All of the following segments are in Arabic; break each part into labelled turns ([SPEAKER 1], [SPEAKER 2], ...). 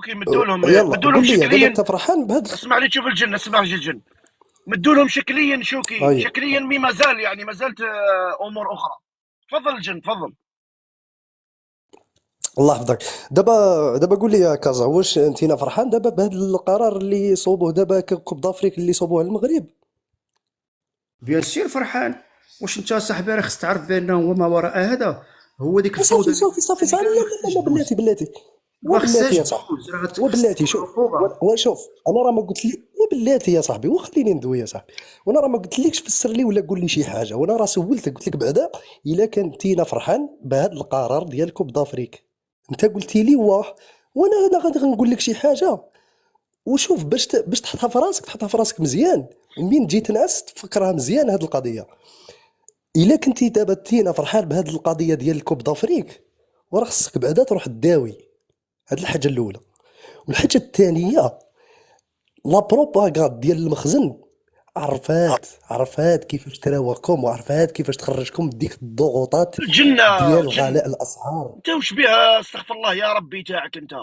[SPEAKER 1] يلا
[SPEAKER 2] مدوا لهم
[SPEAKER 1] قول لي دابا
[SPEAKER 2] شكليا.
[SPEAKER 1] انت فرحان بهذا
[SPEAKER 2] اسمع لي، تشوف الجن، اسمع لي الجن. مدوا لهم شكليا شوكي،
[SPEAKER 1] هاي.
[SPEAKER 2] شكليا مي مازال، يعني ما زالت امور اخرى. تفضل الجن، تفضل.
[SPEAKER 1] الله يحفظك. دابا قول لي يا كازا، واش انت فرحان دابا بهذا القرار اللي صوبوه دابا كوب دافريك اللي صوبوه على المغرب؟
[SPEAKER 3] بيان سير فرحان. واش انت صاحبي راه خص تعرف بانه وما وراء هذا هو ديك
[SPEAKER 1] صافي
[SPEAKER 3] الفوضى اللي
[SPEAKER 1] صافي صافي صافي،
[SPEAKER 3] كاع
[SPEAKER 1] لا
[SPEAKER 3] ما
[SPEAKER 1] لا
[SPEAKER 3] خصهاش
[SPEAKER 1] لا لا،
[SPEAKER 3] تدوز.
[SPEAKER 1] بلاتي
[SPEAKER 3] ما
[SPEAKER 1] وبلاتي
[SPEAKER 3] خصهاش
[SPEAKER 1] يا صاحبي،
[SPEAKER 3] تدوز، راه خص
[SPEAKER 1] وبلاتي
[SPEAKER 3] تكون
[SPEAKER 1] شوف.
[SPEAKER 3] عقوبه.
[SPEAKER 1] وشوف، انا راه ما قلت لي وبلاتي يا صاحبي، وخليني ندوي يا صاحبي. وانا راه ما قلتلكش فسر لي ولا قول لي شي حاجه، وانا راه سولتك قلت لك بعدا الا كنتينا فرحان بهذا القرار ديال كوب دافريك. انت قلتي لي واه، وانا غادي نقول لك شي حاجه. وشوف، باش تحطها في راسك، تحطها في راسك مزيان، ومين تجي تنعس تفكرها مزيان هذه القضيه. الا كنتي دابا تينا فرحان بهذه القضيه ديال الكوب دافريك، وراه خصك بعدا تروح تداوي. هذه الحاجه الاولى. والحاجه الثانيه، لا بروباغاند ديال المخزن عرفات كيفاش تراوغكم، وعرفات كيفاش تخرجكم بديك الضغوطات
[SPEAKER 2] الجن
[SPEAKER 1] ديال
[SPEAKER 2] الجن.
[SPEAKER 1] غلاء الاسعار.
[SPEAKER 2] انت وش بها؟ استغفر الله يا ربي تاعك انت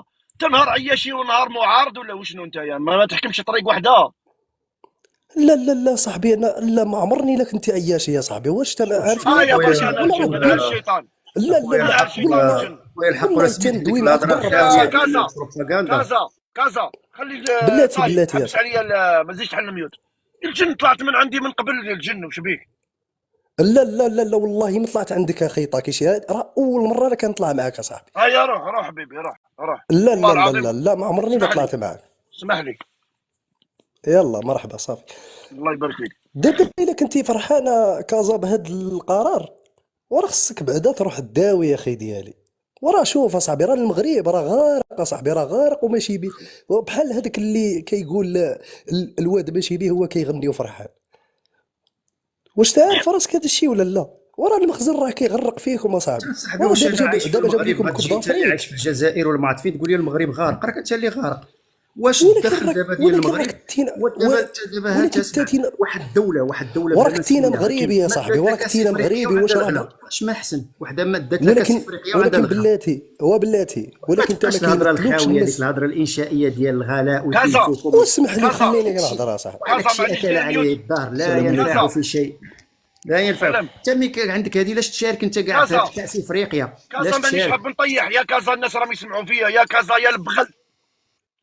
[SPEAKER 2] نهار عياشي ونهار معارض ولا وشنو انت؟ يا ما تحكمش طريق وحده.
[SPEAKER 1] لا صاحبي، انا لا، ما عمرني الا كنت عياشي يا صاحبي. واش انت
[SPEAKER 3] شوف شوف
[SPEAKER 1] عارفني
[SPEAKER 2] ها
[SPEAKER 1] ما
[SPEAKER 2] يا
[SPEAKER 1] كنتش
[SPEAKER 2] باش
[SPEAKER 3] اخويا
[SPEAKER 2] انا
[SPEAKER 1] ولا
[SPEAKER 2] الجن، انا
[SPEAKER 1] ربي.
[SPEAKER 3] اخويا
[SPEAKER 2] الشيطان.
[SPEAKER 3] اخويا
[SPEAKER 1] لا
[SPEAKER 2] انا
[SPEAKER 3] الحق
[SPEAKER 2] الشيطان
[SPEAKER 1] والله،
[SPEAKER 2] الجن.
[SPEAKER 3] اخويا الحق، راه
[SPEAKER 1] والله
[SPEAKER 3] سميت لك ديك
[SPEAKER 1] تندوي معاك
[SPEAKER 3] الهضره
[SPEAKER 1] بالرب
[SPEAKER 3] الخاويه
[SPEAKER 2] يا
[SPEAKER 1] صاحبي.
[SPEAKER 3] ديال
[SPEAKER 2] كازا،
[SPEAKER 3] البروباغندا.
[SPEAKER 2] كازا خلي
[SPEAKER 1] بلاتي
[SPEAKER 2] طايب
[SPEAKER 1] بلاتي يا
[SPEAKER 2] حبس
[SPEAKER 1] صاحبي.
[SPEAKER 2] عليا ما تزيدش تحل ميوت. الجن طلعت من عندي من قبل الجن، وش بيك؟
[SPEAKER 1] لا والله ما طلعت عندك يا خي طاكيشي، راه اول مره انا كنطلع معاك يا صاحبي.
[SPEAKER 2] هيا روح روح حبيبي، روح.
[SPEAKER 1] لا
[SPEAKER 2] والله
[SPEAKER 1] لا لا
[SPEAKER 2] العظيم.
[SPEAKER 1] لا لا، ما عمرني لا
[SPEAKER 2] اسمح لي،
[SPEAKER 1] طلعت معاك.
[SPEAKER 2] اسمح لي.
[SPEAKER 1] يلا مرحبا صافي.
[SPEAKER 2] الله يبارك فيك.
[SPEAKER 1] دابا الا كنتي فرحانه كازا بهذا القرار، وراه خصك بعدا تروح تداوي يا اخي ديالي. وراه شوف اصاحبي، راه المغرب راه غارق اصاحبي، راه غارق وماشي بيه. بحال هذاك اللي كيقول الواد ماشي بيه هو كيغني وفرحان. واش تعرف راسك هذا الشيء ولا لا؟ وراه المخزن راه كيغرق فيكم اصاحبي.
[SPEAKER 3] انت صاحبي
[SPEAKER 1] وراه
[SPEAKER 3] واش
[SPEAKER 1] دابا
[SPEAKER 3] انا عايش في
[SPEAKER 1] دابا جاب
[SPEAKER 3] المغرب
[SPEAKER 1] لكم كوب
[SPEAKER 3] غتجي انت اللي عايش
[SPEAKER 1] دافريك.
[SPEAKER 3] في الجزائر ولا ما عرفت فين تقول لي المغرب غارق؟ راك انت اللي غارق. واش
[SPEAKER 1] ولكن
[SPEAKER 3] الدخل
[SPEAKER 1] راك
[SPEAKER 3] دابا ديال
[SPEAKER 1] ولكن راك
[SPEAKER 3] المغرب؟
[SPEAKER 1] تينا
[SPEAKER 3] ودابا انت دابا ها
[SPEAKER 1] ولكن
[SPEAKER 3] تسمع،
[SPEAKER 1] تاتينا.
[SPEAKER 3] واحد الدوله بلا
[SPEAKER 1] وراك
[SPEAKER 3] ما
[SPEAKER 1] تينا
[SPEAKER 3] نسميها،
[SPEAKER 1] مغربي
[SPEAKER 3] ولكن
[SPEAKER 1] يا صاحبي،
[SPEAKER 3] مادات
[SPEAKER 1] وراك
[SPEAKER 3] لك
[SPEAKER 1] تينا
[SPEAKER 3] افريقيا
[SPEAKER 1] مغربي،
[SPEAKER 3] وعندها
[SPEAKER 1] واش
[SPEAKER 3] الغلا،
[SPEAKER 1] راه؟
[SPEAKER 3] اش ما احسن وحده مادات لك
[SPEAKER 1] ولكن
[SPEAKER 3] افريقيا وعندها
[SPEAKER 1] ولكن
[SPEAKER 3] الغلا.
[SPEAKER 1] بلاتي
[SPEAKER 3] ما
[SPEAKER 1] انت ما
[SPEAKER 3] تبقاش الهضره
[SPEAKER 1] كيمثلوكش
[SPEAKER 3] الخاويه ديك
[SPEAKER 1] الناس.
[SPEAKER 3] الهضره الانشائيه ديال الغلاء
[SPEAKER 2] كازا،
[SPEAKER 3] ويكلفوكم
[SPEAKER 1] واسمح لي
[SPEAKER 2] كازا،
[SPEAKER 1] خليني
[SPEAKER 3] وهذاك الشيء.
[SPEAKER 1] نهضر يا صاحبي.
[SPEAKER 3] وهذاك الشيء
[SPEAKER 2] معليش
[SPEAKER 3] اكل
[SPEAKER 2] دير
[SPEAKER 3] عليه
[SPEAKER 2] ميوت.
[SPEAKER 3] الدهر، لا
[SPEAKER 1] السلام عليكم.
[SPEAKER 3] ينفع
[SPEAKER 2] كازا،
[SPEAKER 3] في شيء. لا ينفع.
[SPEAKER 2] سلام.
[SPEAKER 3] انت ملي كان عندك هذه لاش تشارك انت كاع في
[SPEAKER 2] كازا،
[SPEAKER 3] كاس افريقيا؟ لاش
[SPEAKER 2] مانيش
[SPEAKER 3] تشارك؟
[SPEAKER 2] حاب نطيح يا كازا، الناس راهم يسمعوا فيا يا كازا يا البغل.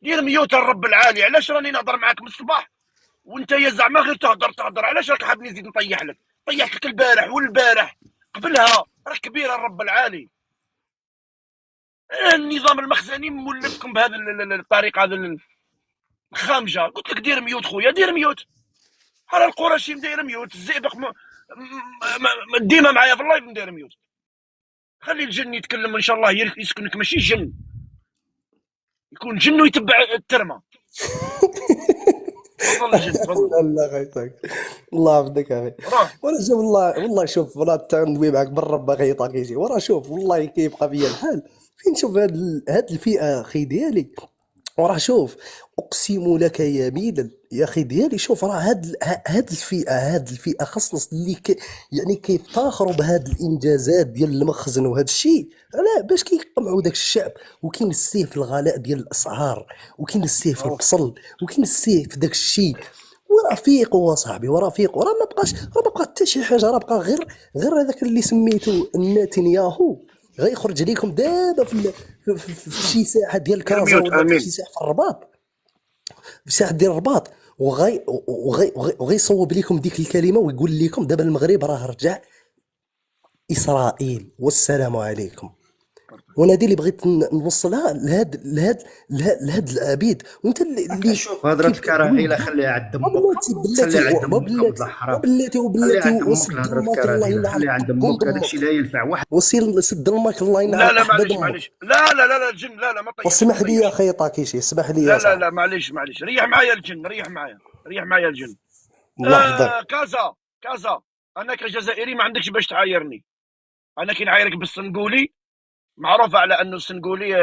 [SPEAKER 2] دير ميوت الرب العالي، علاش راني نهضر معاك من الصباح وانت يا زعما غير تهضر؟ علاش راك حابني نزيد نطيح لك؟ طيحت لك البارح والبارح قبلها، راك كبير الرب العالي. النظام المخزني مولفكم بهذه الطريقه هذه الخامجه. قلت لك دير ميوت خويا، دير ميوت. على القرشي مدير ميوت، الزئبق ديما معايا في اللايف مدير ميوت. خلي الجن يتكلم ان شاء الله يسكنك، ماشي جن يكون جن ويتبع الترمه. تفضل الجن، تفضل.
[SPEAKER 1] لا غيطاك، الله يحفظك يا اخي.
[SPEAKER 2] روح.
[SPEAKER 1] وانا شوف، والله شوف، انا تندوي معاك بالرب اخي طاكيشي. وراه شوف والله كيبقى فيا الحال فين نشوف هاد الفئه اخي ديالي. وراه شوف، اقسم لك يمينا يا اخي ديالي، شوف راه هاد الفئه خاصنا اللي يعني كيفتخروا بهاد الانجازات ديال المخزن وهاد الشيء. لا باش كيقمعوا داك الشعب. وكاين السيف في الغلاء ديال الاسعار، وكاين السيف في البصل، وكاين السيف في داك الشيء. ورفيق صاحبي، ورفيق، وراه ما بقى حتى شي حاجه، راه بقى غير هذاك اللي سميتو نتنياهو. غيخرج عليكم دابا في شي ساحه ديال
[SPEAKER 2] دير
[SPEAKER 1] كازا،
[SPEAKER 2] ميوت،
[SPEAKER 1] ولا في
[SPEAKER 2] امين.
[SPEAKER 1] شي ساحه في الرباط، في ساحه ديال الرباط. وغيصوب لكم ديك الكلمه، ويقول لكم دابا المغرب راه رجع اسرائيل والسلام عليكم. وانا هذه اللي بغيت نوصلها لهاد العبيد. وانت اللي
[SPEAKER 3] شوف هضره
[SPEAKER 1] كيف كتقول
[SPEAKER 3] الكراهيله خليها عند
[SPEAKER 1] ما
[SPEAKER 3] امك.
[SPEAKER 1] بلاتي
[SPEAKER 3] خليها عند
[SPEAKER 1] ما
[SPEAKER 3] امك ابو
[SPEAKER 1] بلاتي ما
[SPEAKER 3] الحرام.
[SPEAKER 1] بلاتي
[SPEAKER 3] خليها
[SPEAKER 1] وبلاتي
[SPEAKER 3] عند امك
[SPEAKER 1] وسد
[SPEAKER 3] الهضره
[SPEAKER 1] الماك الله
[SPEAKER 3] الكراهيله،
[SPEAKER 1] ينعل
[SPEAKER 3] خليها عند
[SPEAKER 1] بوم
[SPEAKER 3] امك، هذاك الشيء
[SPEAKER 1] امك.
[SPEAKER 3] لا ينفع واحد.
[SPEAKER 1] وسيل سد الماك الله ينعل
[SPEAKER 2] لا لا
[SPEAKER 1] احباب
[SPEAKER 2] معليش
[SPEAKER 1] امك.
[SPEAKER 2] معليش، لا الجن، لا ما طيحش ما
[SPEAKER 1] واسمح لي يا
[SPEAKER 2] طيحش.
[SPEAKER 1] اخي طاكيشي، اسمح لي يا
[SPEAKER 2] لا
[SPEAKER 1] صاحبي.
[SPEAKER 2] معليش، ريح معايا الجن، ريح معايا الجن.
[SPEAKER 1] الله يحفظك.
[SPEAKER 2] كازا، انا كجزائري ما عندكش باش تعايرني. انا كي نعايرك بالسنغولي، معروف على انه السنغولي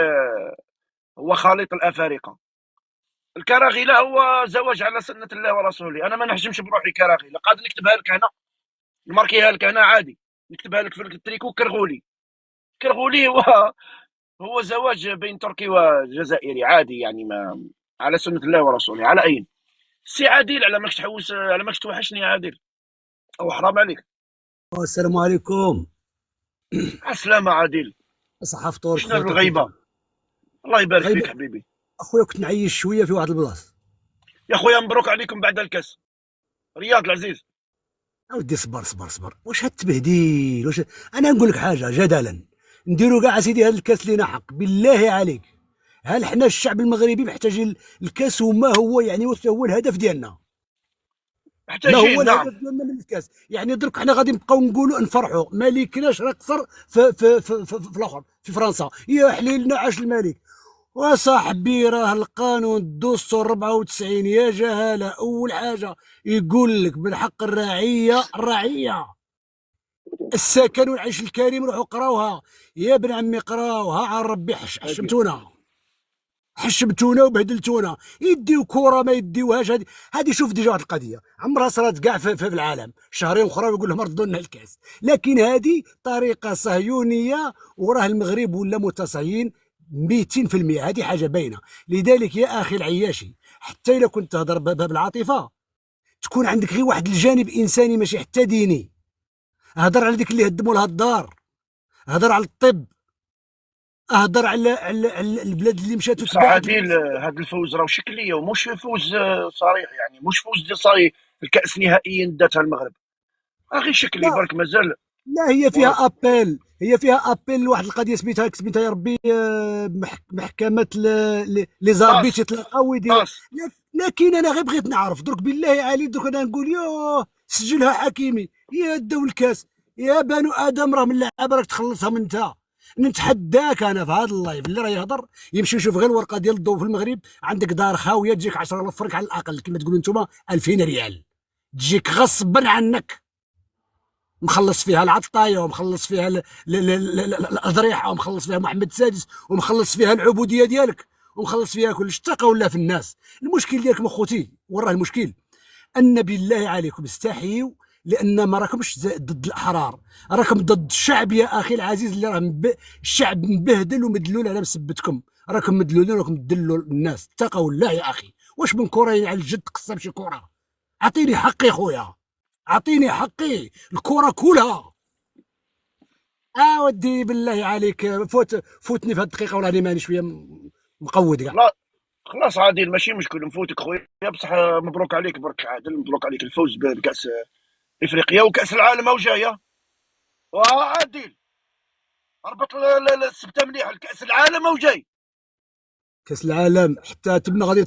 [SPEAKER 2] هو خليط الافارقه. الكراغيله هو زواج على سنه الله ورسوله. انا ما نحجمش بروحي كراغيله، قادر نكتبها لك هنا، نماركيها لك هنا عادي، نكتبها لك في التريكو كرغولي. كرغولي هو هو زواج بين تركي وجزائري عادي يعني، ما على سنة الله ورسوله. على أي سي عادل، على ماكش تحوس، على ماكش توحشني يا عادل، أو حرام عليك.
[SPEAKER 4] السلام عليكم.
[SPEAKER 2] السلامة عادل.
[SPEAKER 4] صحة فطورك
[SPEAKER 2] شنو هاد
[SPEAKER 4] خويا
[SPEAKER 2] الغيبة؟
[SPEAKER 4] طاكيزي.
[SPEAKER 2] الله يبارك
[SPEAKER 4] غيب
[SPEAKER 2] فيك حبيبي.
[SPEAKER 4] اخويا كنت نعيش شويه في واحد البلاصه.
[SPEAKER 2] يا خويا مبروك عليكم بعد الكاس، رياض العزيز.
[SPEAKER 4] اودي صبر صبر صبر، واش هاد التبهديل؟ انا نقول لك حاجه جدلا، نديروا كاع سيدي هذا الكاس اللي نحق بالله عليك. هل حنا الشعب المغربي محتاجين الكاس؟ وما هو يعني واش هو الهدف ديالنا؟ ما هو
[SPEAKER 2] محتاجين
[SPEAKER 4] الهدف
[SPEAKER 2] نعم.
[SPEAKER 4] ديالنا من الكاس؟ يعني درك حنا غادي نبقاو نقولوا نفرحوا ما ليكناش راه قصر في الاخر في فرنسا، يا حليلنا عاش الملك. وصاحبي راه القانون الدستور 94 يا جهاله اول حاجه يقول لك من حق الرعيه السكن والعيش الكريم. روحوا قراوها يا ابن عمي، قراوها على ربي. حشمتونا وبهدلتونا. يديو كوره ما يديوهاش. هذه شوف ديجا واحد القضيه عمرها صارت كاع في العالم، شهرين اخرى ويقول لهم ردوا لنا الكاس. لكن هذه طريقه صهيونيه، وراه المغرب ولا متصهين 200%. هذه حاجه باينه. لذلك يا اخي العياشي، حتى اذا كنت تهضر بالعاطفه تكون عندك غير واحد الجانب انساني ماشي حتى ديني. هضر على ديك اللي هدموا لها الدار، هضر على الطب، اهضر على البلاد اللي مشات
[SPEAKER 2] بصح
[SPEAKER 4] وتباعت.
[SPEAKER 2] عادل، هذا الفوز راه شكليه ومش فوز صريح، يعني مش فوز دي صاي الكاس نهائيا داتها المغرب، غير شكلي
[SPEAKER 4] لا
[SPEAKER 2] برك مازال.
[SPEAKER 4] لا، هي
[SPEAKER 2] و...
[SPEAKER 4] فيها ابيل، هي فيها ابيل لواحد القضيه سميتها يا ربي محكمه لي
[SPEAKER 2] طاس.
[SPEAKER 4] زاربيت يتلاقاو ويديروا.
[SPEAKER 2] طاس.
[SPEAKER 4] لكن انا غير بغيت نعرف درك بالله عليك، درك انا نقول يوه سجلها حكيمي يا داو الكاس. يا بنو ادم راه من اللعابه راك تخلصها من انت. نتحداك انا في هذا اللايف اللي راه يهضر يمشي يشوف غير الورقه ديال الضوء في المغرب. عندك دار خاويه تجيك 10,000 فرنك على الاقل كما تقولوا انتم، 2000 ريال تجيك غصبا عنك، مخلص فيها العطايه، ومخلص فيها الاضريحه، ومخلص فيها محمد السادس، ومخلص فيها العبوديه ديالك، ومخلص فيها كلش. اتقوا الله في الناس. المشكل ديالكم اخوتي وراه المشكل ان بالله عليكم استحيوا، لان ما راكمش ضد الاحرار، راكم ضد الشعب يا اخي العزيز اللي راه الشعب مبهدل ومدلول على مسبتكم. راكم مدلولين، راكم تدلوا الناس. اتقوا الله يا اخي. واش من كره على الجد قصه ماشي كره؟ اعطيني حقي خويا، اعطيني حقي. الكره كلها. ودي بالله عليك فوتني في هذه الدقيقه وراني ماني شويه مقود كاع.
[SPEAKER 2] لا خلاص عادل، ماشي مشكل نفوتك خويا، بصح مبروك عليك برك عادل، مبروك عليك الفوز بكاس افريقيا وكاس العالم او جايه. وعادل اربط السبته مليح، الكاس العالم او جاي.
[SPEAKER 4] كاس العالم حتى تبنا غادي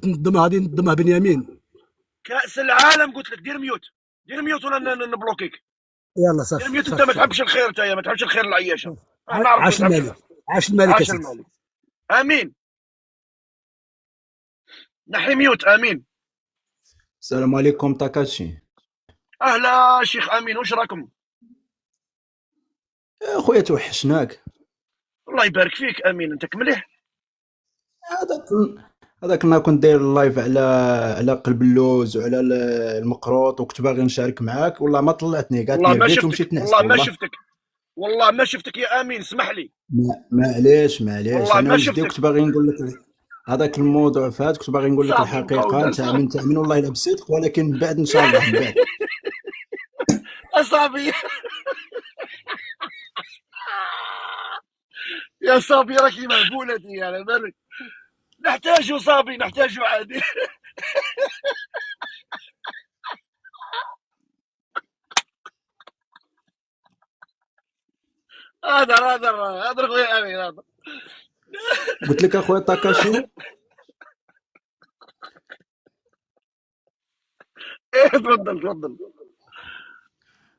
[SPEAKER 4] ننظمها بنيامين.
[SPEAKER 2] كاس العالم قلت لك دير ميوت، دير ميوت ولا نبلوكيك.
[SPEAKER 4] يلا
[SPEAKER 2] دير
[SPEAKER 4] صافي
[SPEAKER 2] ميوت، انت ما
[SPEAKER 4] صافي.
[SPEAKER 2] تحبش الخير، انت ما تحبش الخير العياشه. نعرف ما
[SPEAKER 4] عاش
[SPEAKER 2] تحبش
[SPEAKER 4] الملك،
[SPEAKER 2] الخير.
[SPEAKER 4] عاش الملك يا
[SPEAKER 2] عاش
[SPEAKER 4] سيدي.
[SPEAKER 2] الملك. امين. نحي ميوت. امين.
[SPEAKER 5] السلام عليكم تاكاشي.
[SPEAKER 2] اهلا شيخ امين، واش راكم؟
[SPEAKER 5] يا خويا توحشناك.
[SPEAKER 2] الله يبارك فيك. امين انت مليح.
[SPEAKER 5] هذاك هذاك النهار كنت داير اللايف على قلب اللوز وعلى المقروط، وكنت باغي نشارك معاك والله ما طلعتني، قالت
[SPEAKER 2] والله ما
[SPEAKER 5] نيرفيت
[SPEAKER 2] شفتك،
[SPEAKER 5] ومشيت نعست.
[SPEAKER 2] والله ما
[SPEAKER 5] والله
[SPEAKER 2] شفتك، والله ما شفتك يا امين، اسمح لي.
[SPEAKER 5] معليش
[SPEAKER 2] والله
[SPEAKER 5] انا
[SPEAKER 2] ما
[SPEAKER 5] وجدي
[SPEAKER 2] شفتك.
[SPEAKER 5] كنت باغي نقول لك هذاك الموضوع فات، كنت باغي نقول لك
[SPEAKER 2] صافي نبقاو
[SPEAKER 5] الحقيقه نتاع من والله الا بصدق، ولكن من بعد ان شاء الله من بعد.
[SPEAKER 2] صافي. يا صافي راكي مهبولتي على بالك. نحتاجو صافي، نحتاجو عادي. هذا خويا امين هذا.
[SPEAKER 5] قلت لك اخويا تاكاشي،
[SPEAKER 2] ايه تفضل تفضل.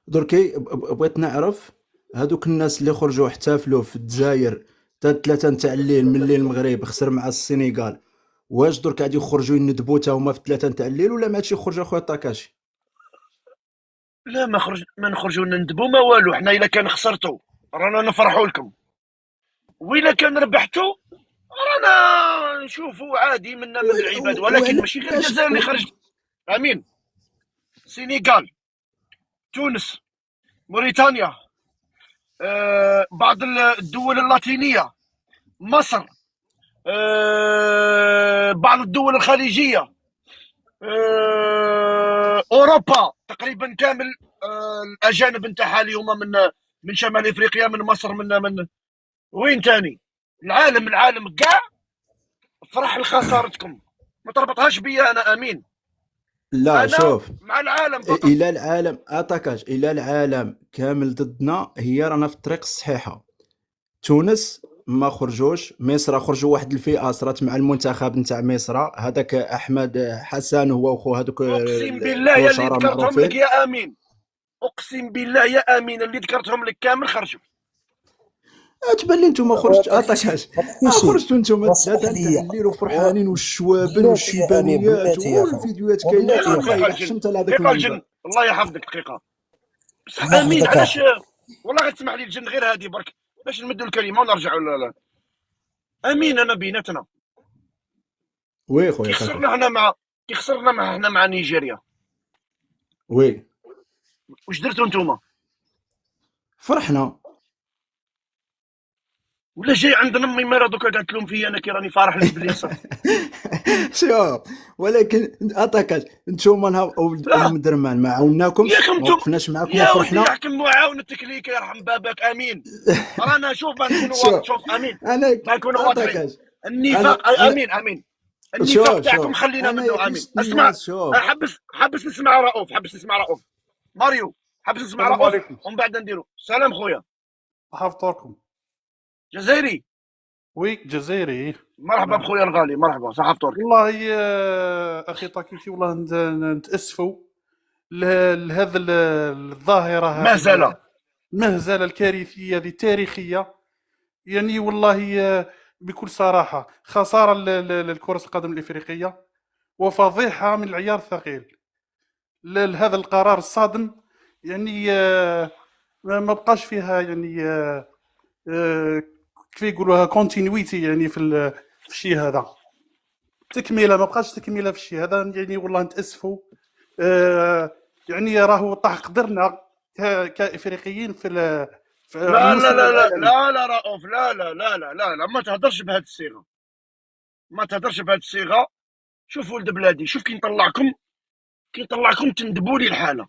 [SPEAKER 5] دركي بغيت نعرف هادوك الناس اللي خرجوا احتفلوا في الجزائر حتى 3 نتاع الليل، من الليل المغرب خسر مع السنغال، واش درك غادي يخرجوا يندبوا حتى هما في 3 نتاع الليل ولا ما هادشي يخرج اخويا تاكاشي؟
[SPEAKER 2] لا ما نخرجوا نندبوا ما والو. حنا الا كان خسرتوا رانا نفرحوا لكم، والا كان ربحتوا رانا نشوفوا عادي منا من العباد، ولكن ماشي غير
[SPEAKER 5] وعلاش
[SPEAKER 2] الجزائر اللي خرجت. امين. سنغال، تونس، موريتانيا، بعض الدول اللاتينيه، مصر، بعض الدول الخليجيه، اوروبا تقريبا كامل، الاجانب نتاعها اللي هما من شمال افريقيا، من مصر، من وين تاني، العالم كاع فرح لخسارتكم. ما تربطهاش بيا انا امين،
[SPEAKER 5] لا
[SPEAKER 2] انا
[SPEAKER 5] شوف،
[SPEAKER 2] مع العالم فقط.
[SPEAKER 5] الى العالم اتاكاش، الى العالم كامل ضدنا، هي رانا في الطريق الصحيحه. تونس ما خرجوش، مصر خرجوا واحد الفئه صرات مع المنتخب نتاع مصر، هذاك احمد حسن هو وخو هذوك
[SPEAKER 2] اقسم بالله يا اللي
[SPEAKER 5] الكلوشاره
[SPEAKER 2] ذكرتهم لك
[SPEAKER 5] معروفين.
[SPEAKER 2] يا امين، اقسم بالله يا امين اللي ذكرتهم لك كامل خرجوا.
[SPEAKER 5] تبان لي نتوما خرجت اتاكاش،
[SPEAKER 1] ما تحكيش
[SPEAKER 5] خرجتوا نتوما
[SPEAKER 1] نصح
[SPEAKER 5] ثلاثه
[SPEAKER 1] لي
[SPEAKER 5] تهليل وفرحانين والشوابل
[SPEAKER 1] بلاتي يا امين،
[SPEAKER 5] والشيبانيات
[SPEAKER 1] بلاتي يا اخو،
[SPEAKER 5] والفيديوهات كاينه،
[SPEAKER 1] وبلاتي يا
[SPEAKER 2] دقيقه
[SPEAKER 1] اخو.
[SPEAKER 5] والله
[SPEAKER 2] دقيقه
[SPEAKER 5] الا
[SPEAKER 2] الجن،
[SPEAKER 5] حشمت على هذاك
[SPEAKER 2] دقيقه
[SPEAKER 5] المنبر.
[SPEAKER 2] الجن، الله يحفظك دقيقه. بصح
[SPEAKER 1] الله
[SPEAKER 2] امين
[SPEAKER 1] يحفظك
[SPEAKER 2] علاش،
[SPEAKER 1] اخو.
[SPEAKER 2] والله غير تسمح لي الجن غير هذه برك باش نمدوا الكلمه ونرجعوا. لا امين، انا بيناتنا
[SPEAKER 5] وي
[SPEAKER 2] كي
[SPEAKER 5] خويا تاكاش،
[SPEAKER 2] خسرنا احنا مع كي خسرنا مع نيجيريا،
[SPEAKER 5] وي
[SPEAKER 2] واش درتوا نتوما؟
[SPEAKER 5] فرحنا.
[SPEAKER 2] ولا جاي عند امي مالا دوكا قالت لهم فيا انا كي راني فارح البليصه.
[SPEAKER 5] شوف، ولكن اتاكاش نتوما نهار
[SPEAKER 2] لا
[SPEAKER 5] المدرمان ما عاوناكمش،
[SPEAKER 2] ياكم
[SPEAKER 5] ما
[SPEAKER 2] انتم،
[SPEAKER 5] وقفناش معاكم
[SPEAKER 2] يا ودي
[SPEAKER 5] وفرحنا.
[SPEAKER 2] يحكم معاونتك ليك يرحم باباك امين. رانا شوف ما نكونوا
[SPEAKER 5] شوف
[SPEAKER 2] شوف امين،
[SPEAKER 5] انا
[SPEAKER 2] ما نكونوا واضحين.
[SPEAKER 5] اتاكاش،
[SPEAKER 2] النفاق
[SPEAKER 5] انا
[SPEAKER 2] امين النفاق
[SPEAKER 5] شوف
[SPEAKER 2] تاعكم
[SPEAKER 5] شوف
[SPEAKER 2] خلينا
[SPEAKER 5] انا
[SPEAKER 2] منه
[SPEAKER 5] يا
[SPEAKER 2] امين.
[SPEAKER 5] كيشت
[SPEAKER 2] اسمع،
[SPEAKER 5] الناس. شوف
[SPEAKER 2] حبس نسمع رؤوف، ماريو، حبس نسمع
[SPEAKER 6] السلام
[SPEAKER 2] رؤوف
[SPEAKER 6] عليكم.
[SPEAKER 2] ومن بعد نديرو سلام خويا.
[SPEAKER 6] حفظتكم.
[SPEAKER 2] جزائري،
[SPEAKER 6] وي جزائري.
[SPEAKER 2] مرحبا
[SPEAKER 6] نعم
[SPEAKER 2] بخويا الغالي، مرحبا صح فطورك.
[SPEAKER 6] والله اخي طاكيشي، والله نتاسفوا لهذا الظاهره، هذه المهزله الكارثيه، هذه التاريخيه يعني. والله بكل صراحه خساره للكره القدم الافريقيه، وفضيحه من العيار الثقيل. هذا القرار الصادم يعني ما بقاش فيها يعني كيف يقولوها كونتينيويتي يعني في الشيء هذا، تكمله، ما بقاش تكمله في الشيء هذا يعني. والله نتاسفوا يعني راهو طاح قدرنا كافريقيين في على
[SPEAKER 2] لا لا
[SPEAKER 6] المستوى
[SPEAKER 2] لا لا
[SPEAKER 6] العالمي.
[SPEAKER 2] لا لا رؤوف، لا ما تهدرش بهذه الصيغه، ما تهدرش بهذه الصيغه. شوف ولد بلادي، شوف كي نطلعكم تندبوا لي الحاله.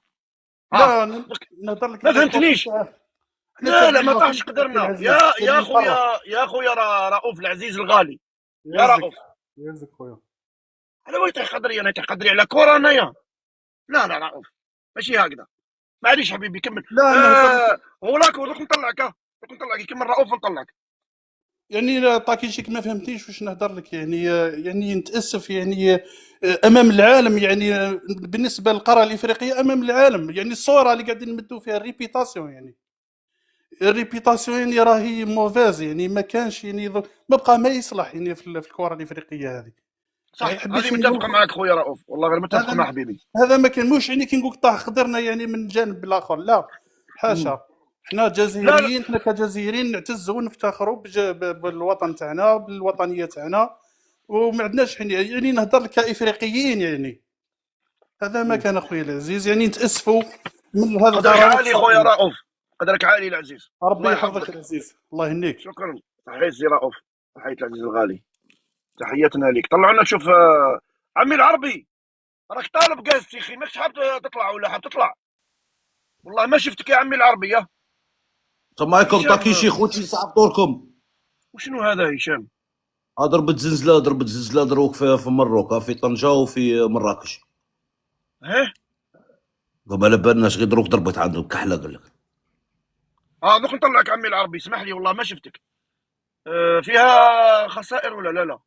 [SPEAKER 2] ها
[SPEAKER 6] لا نهضر لك
[SPEAKER 2] ما
[SPEAKER 6] على البروسيس
[SPEAKER 2] فهمتنيش.
[SPEAKER 6] تاع احنا
[SPEAKER 2] لا ما
[SPEAKER 6] تابعين
[SPEAKER 2] طاحش
[SPEAKER 6] ماكش اخي
[SPEAKER 2] قدرنا
[SPEAKER 6] العزيز،
[SPEAKER 2] يا
[SPEAKER 6] تابعين برا.
[SPEAKER 2] خويا، يا خويا رؤوف العزيز الغالي، يا
[SPEAKER 6] يعزك
[SPEAKER 2] رؤوف.
[SPEAKER 6] يعزك خويا.
[SPEAKER 2] انا وين يطيح قدري، انا يطيح قدري على كره انايا؟ لا رؤوف ماشي هكذا، معليش حبيبي كمل.
[SPEAKER 6] لا نهضر لك
[SPEAKER 2] ولاك نطلعك كمل رؤوف نطلعك.
[SPEAKER 6] يعني طاكيشيك ما فهمتيش واش نهضر لك يعني. يعني نتاسف يعني امام العالم يعني، بالنسبه للقاره الافريقيه امام العالم يعني. الصوره اللي قاعدين نمدوا فيها الريبيتاسيون يعني، الريبيتاسيون يعني راهي موفاز يعني. ما كانش يعني ما بقى ما يصلح يعني في الكره الافريقيه هذه.
[SPEAKER 2] صح
[SPEAKER 6] حبيت
[SPEAKER 2] هذه
[SPEAKER 6] نقول
[SPEAKER 2] متفق معك خويا رؤوف، والله غير متفق مع
[SPEAKER 6] هذا
[SPEAKER 2] حبيبي.
[SPEAKER 6] هذا ما كان موش يعني كي نقول طاح قدرنا يعني من الجانب الاخر، لا حاشا. احنا
[SPEAKER 2] لا
[SPEAKER 6] جزائريين، احنا كجزائريين نعتزوا ونفتخروا بالوطن تاعنا، بالوطنيه تاعنا، وما عندناش يعني نهضر لك كافريقيين يعني. هذا ما كان اخويا العزيز يعني. نتاسفوا من هذا
[SPEAKER 2] قدرك
[SPEAKER 6] القرار
[SPEAKER 2] عالي خويا
[SPEAKER 6] الصادم.
[SPEAKER 2] رؤوف، قدرك عالي العزيز،
[SPEAKER 6] ربي
[SPEAKER 2] الله
[SPEAKER 6] يحفظك
[SPEAKER 2] يحفظك.
[SPEAKER 6] العزيز، الله يهنيك.
[SPEAKER 2] شكرا، تحية سي رؤوف، تحية العزيز الغالي، تحياتنا ليك. طلعوا لنا شوف عمي العربي، راك طالب قاز يا اخي، ماكش حاب تطلع ولا حاب تطلع؟ والله ما شفتك يا عمي العربي. يا
[SPEAKER 7] السلام عليكم
[SPEAKER 2] هشام،
[SPEAKER 7] طاكيشي خوتي، صعب دوركم.
[SPEAKER 2] وشنو هذا هشام؟
[SPEAKER 7] ضربة زلزلة دروك في مروك، في طنجة وفي مراكش.
[SPEAKER 2] ها
[SPEAKER 7] قبل بالناش غير دروك ضربت عندهم كحلة قال لك.
[SPEAKER 2] دوك نطلعك عمي العربي، اسمح لي والله ما شفتك. فيها خسائر ولا لا؟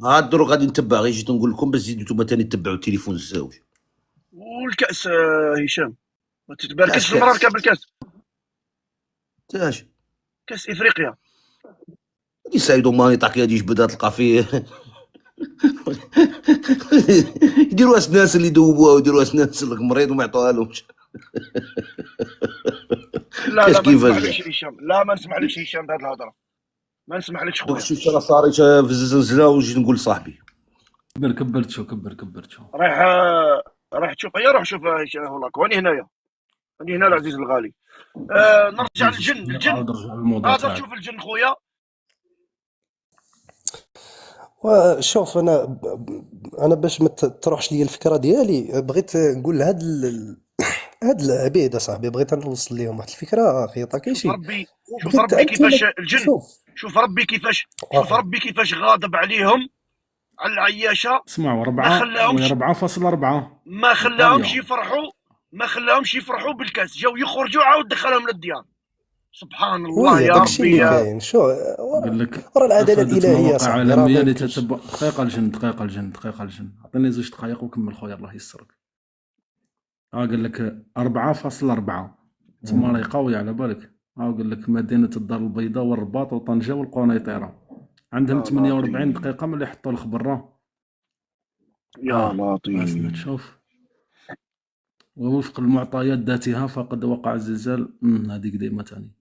[SPEAKER 7] هاد دروك غادي نتبع، غير جيت نقول لكم بس زيدوا نتوما تاني تتبعوا التليفون الزاوج.
[SPEAKER 2] والكأس هشام ما تتباركش
[SPEAKER 7] كاش
[SPEAKER 2] المرة
[SPEAKER 7] كاس
[SPEAKER 2] ركب الكأس،
[SPEAKER 7] تاش
[SPEAKER 2] كأس افريقيا.
[SPEAKER 7] غادي سايدو ماني طاكي غادي يجبدها تلقى فيه يديروا ناس اللي يدوبوها ويديروا ناس اللي مريض وما يعطوها لهمش.
[SPEAKER 2] لا
[SPEAKER 7] كاش
[SPEAKER 2] ما
[SPEAKER 7] كيفاش
[SPEAKER 2] نسمحلكش هشام، لا ما نسمحلكش هشام بهذه الهضره، ما نسمحلكش
[SPEAKER 7] دوك
[SPEAKER 2] خويا.
[SPEAKER 7] شفت انا صاريت في الزلزلة وجيت نقول لصاحبي
[SPEAKER 8] كبرت شو
[SPEAKER 2] رايح تشوف، روح شوف هولاك، واني هنايا، اني هنا العزيز الغالي. نرجع للجن.
[SPEAKER 8] عاود رجع للموضوع
[SPEAKER 2] هذا
[SPEAKER 8] تاعك.
[SPEAKER 2] شوف الجن خويا،
[SPEAKER 1] شوف انا باش ما تروحش ليا الفكره ديالي، بغيت نقول هاد العبيد اصاحبي، بغيت نوصل لهم واحد الفكره اخي
[SPEAKER 2] شوف
[SPEAKER 1] طاكيشي.
[SPEAKER 2] ربي شوف
[SPEAKER 1] بغيت
[SPEAKER 2] ربي
[SPEAKER 1] انت
[SPEAKER 2] كيفاش الجن،
[SPEAKER 1] شوف
[SPEAKER 2] شوف ربي كيفاش، شوف
[SPEAKER 1] اخي
[SPEAKER 2] ربي كيفاش غاضب عليهم على العياشه.
[SPEAKER 8] اسمعوا
[SPEAKER 2] ما
[SPEAKER 8] 4
[SPEAKER 2] خلاهمش
[SPEAKER 8] 4.4
[SPEAKER 2] ما خلاهمش
[SPEAKER 8] ايطاليا.
[SPEAKER 2] يفرحوا ما خلاهمش يفرحوا بالكاس، جاو يخرجوا عاود دخلهم للديار. سبحان الله
[SPEAKER 1] وي
[SPEAKER 2] يا
[SPEAKER 1] داكشي
[SPEAKER 2] ربي
[SPEAKER 1] اللي
[SPEAKER 2] يا
[SPEAKER 1] كاين. شو
[SPEAKER 8] قال لك
[SPEAKER 1] ورا العداله
[SPEAKER 8] افادت
[SPEAKER 1] الالهيه
[SPEAKER 8] مواقع
[SPEAKER 1] صاحبي، راه ما
[SPEAKER 8] عالميه
[SPEAKER 1] يمكنش.
[SPEAKER 8] لتتبع. دقيقه الجن، دقيقه الجن، دقيقه الجن، عطيني 2 دقائق وكمل خويا الله يسرك. قال لك 4.4 تما راهي قويه على بالك. قال لك مدينه الدار البيضاء والرباط وطنجه والقنيطره عندهم
[SPEAKER 2] يا
[SPEAKER 8] 48
[SPEAKER 2] لطيف
[SPEAKER 8] دقيقه ملي يحطوا الخبر راه.
[SPEAKER 2] يا
[SPEAKER 8] باسنا
[SPEAKER 2] لطيف.
[SPEAKER 8] تشوف. ووفق المعطيات ذاتها فقد وقع الزلزال. هذيك ديما تاني.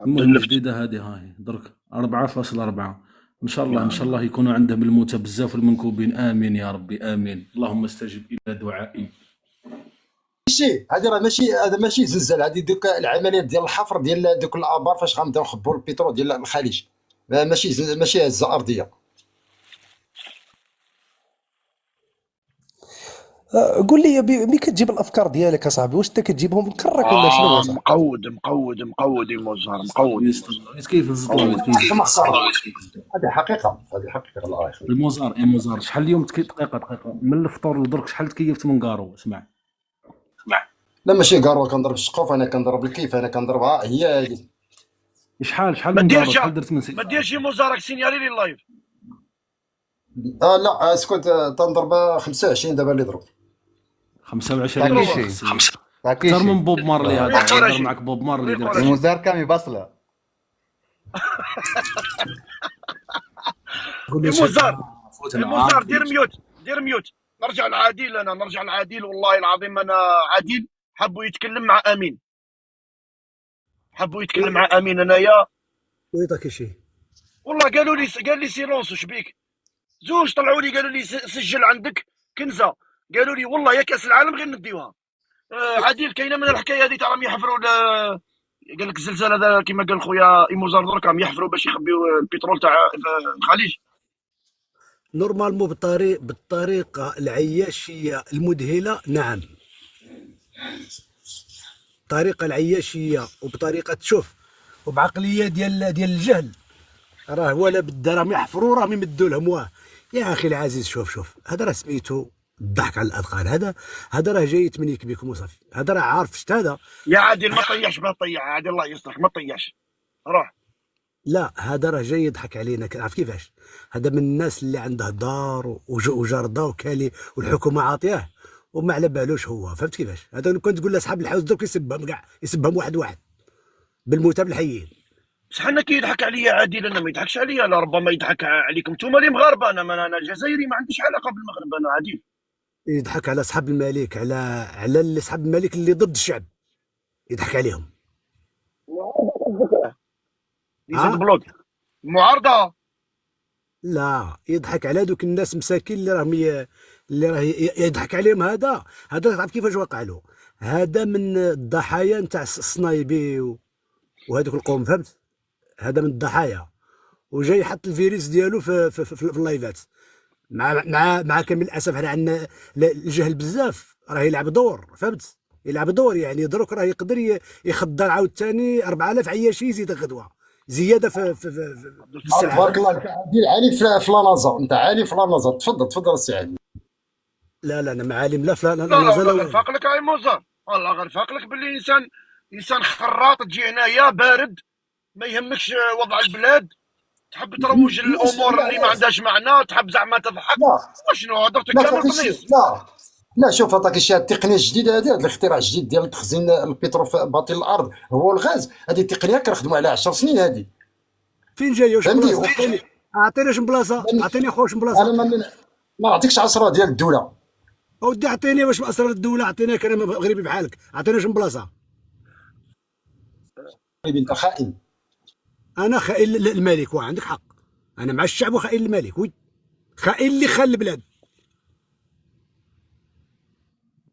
[SPEAKER 8] المهم
[SPEAKER 2] تلفت.
[SPEAKER 8] الجديده هذه هاي درك 4.4. ان شاء الله ان شاء الله يكونوا عندهم الموتى بزاف المنكوبين. امين يا ربي امين. اللهم استجب الى دعائي.
[SPEAKER 9] ماشي هذه راه ماشي زلزال، هذه دوك العمليات ديال الحفر ديال دوك الابار فاش غنبداو نخبوا البترول ديال الخليج، ماشي هزه ارضيه.
[SPEAKER 1] قول لي ملي كتجيب الافكار ديالك اصاحبي، واش انت كتجيبهم مكرك ولا شنو اصاحبي؟
[SPEAKER 2] مقود يا موزار، مقود.
[SPEAKER 8] كيف الزطلاوي كيف
[SPEAKER 9] هذه حقيقه، هذه حقيقه الله يخليك.
[SPEAKER 8] الموزار شحال اليوم دقيقه من الفطور لدرك شحال تكيفت من كارو؟ اسمع
[SPEAKER 9] لا ماشي كارو كنضرب السقوف، انا كنضرب الكيف، انا كنضربها هي هذه.
[SPEAKER 8] شحال
[SPEAKER 2] ما
[SPEAKER 8] من كارو؟
[SPEAKER 2] ديرش
[SPEAKER 8] شحال درت من
[SPEAKER 2] ما ديرش موزارك سينيالي لي اللايف.
[SPEAKER 9] لا اسكت، تنضرب 25 دابا اللي ضربت.
[SPEAKER 8] 25
[SPEAKER 10] طاكيشي
[SPEAKER 8] اكثر من بوب مارلي. هذا
[SPEAKER 2] ريق
[SPEAKER 8] يهضر
[SPEAKER 2] رشيد.
[SPEAKER 8] معك بوب مارلي
[SPEAKER 2] ريق
[SPEAKER 8] درت.
[SPEAKER 2] رشيد.
[SPEAKER 10] المزار كامي بصله.
[SPEAKER 2] الموزار دير ميوت. نرجع لعادل والله العظيم انا عادل حبوا يتكلم مع امين، انايا
[SPEAKER 4] وي طاكيشي.
[SPEAKER 2] والله قال لي سيلونس شبيك. زوج طلعوا لي قالوا لي سجل عندك كنزه، قالوا لي والله يا كاس العالم غير نديوها. عادل كاينه من الحكايه هذه تاع راهم يحفروا قال لك الزلزال هذا كما قال خويا ايموزار درك راهم يحفروا باش يخبيو البترول تاع الخليج.
[SPEAKER 4] نورمالمون بالطريقه العياشيه المذهله، نعم. الطريقه العياشيه وبطريقه شوف وبعقليه ديال الجهل، راه ولا بدا راهم يحفروا راهم يمدوا لهم واه. يا اخي العزيز شوف هذا راه سميتو الضحك على الاذقان. هذا راه جاي يتمنيك بكم وصافي. هذا راه عارف شتا هذا.
[SPEAKER 2] يا عادل ما طيحش بها طيح عادل الله يسترك ما طيحش روح.
[SPEAKER 4] لا هذا راه جاي يضحك علينا. عارف كيفاش؟ هذا من الناس اللي عنده دار وجرده وكالي والحكومه عاطياه وما على بالوش هو. فهمت كيفاش؟ هذا لو كنت تقول لاصحاب الحوز دوك يسبهم كاع، يسبهم واحد بالموتى بالحيين.
[SPEAKER 2] بصح انا كيضحك عليا عادل، انا ما يضحكش عليا. لا ربما يضحك عليكم انتم اللي مغاربه، انا جزائري ما عنديش علاقه بالمغرب انا عادل.
[SPEAKER 4] يضحك على اصحاب الملك، على اللي اصحاب الملك اللي ضد الشعب يضحك عليهم.
[SPEAKER 2] يزيد بلوك معارضه.
[SPEAKER 4] لا يضحك على دوك الناس مساكين اللي راه يضحك عليهم. هذا تعرف كيفاش وقع له؟ هذا من الضحايا نتاع الصنايبي وهذوك القوم. فهمت؟ هذا من الضحايا وجاي يحط الفيروس ديالو في اللايفات. مع كامل الاسف حنا عندنا الجهل بزاف، راه يلعب دور. فهمت؟ يلعب دور يعني دروك راه يقدر يخدر عاوتاني 4000 عياشي يزيد غدوه زياده في السلعه.
[SPEAKER 9] تبارك الله عادل عالي في لانازا، انت عالي في لانازا. تفضل السي عادل.
[SPEAKER 4] لا انا معالم لا
[SPEAKER 2] لا غير فاقلك يا موزار، والله غير فاقلك باللي انسان خراط تجي هنايا بارد ما يهمكش وضع البلاد، تحب تروج الامور اللي ما عندهاش معنى، تحب زعما تضحك. وشنو هضرتك كامل طنيس؟
[SPEAKER 9] لا شوف عطاك شي التقنيه الجديده هذه، الاختراع الجديد ديال تخزين البترول في باطن الارض هو الغاز. هذه التقنيه كنخدموا عليها 10 سنين. هذه
[SPEAKER 4] فين جايه؟ واش بلاصه؟ اعطيني واش بلاصه، اعطيني خويا واش بلاصه.
[SPEAKER 9] انا ما نعطيكش اسرار ديال الدوله.
[SPEAKER 4] اودي اعطيني واش اسرار الدوله، اعطيني انا مغربي بحالك، اعطيني واش بلاصه.
[SPEAKER 9] انت خائن.
[SPEAKER 4] انا خائن للملك، وعندك حق. انا مع الشعب وخائن للملك. وي خائن اللي خان البلاد.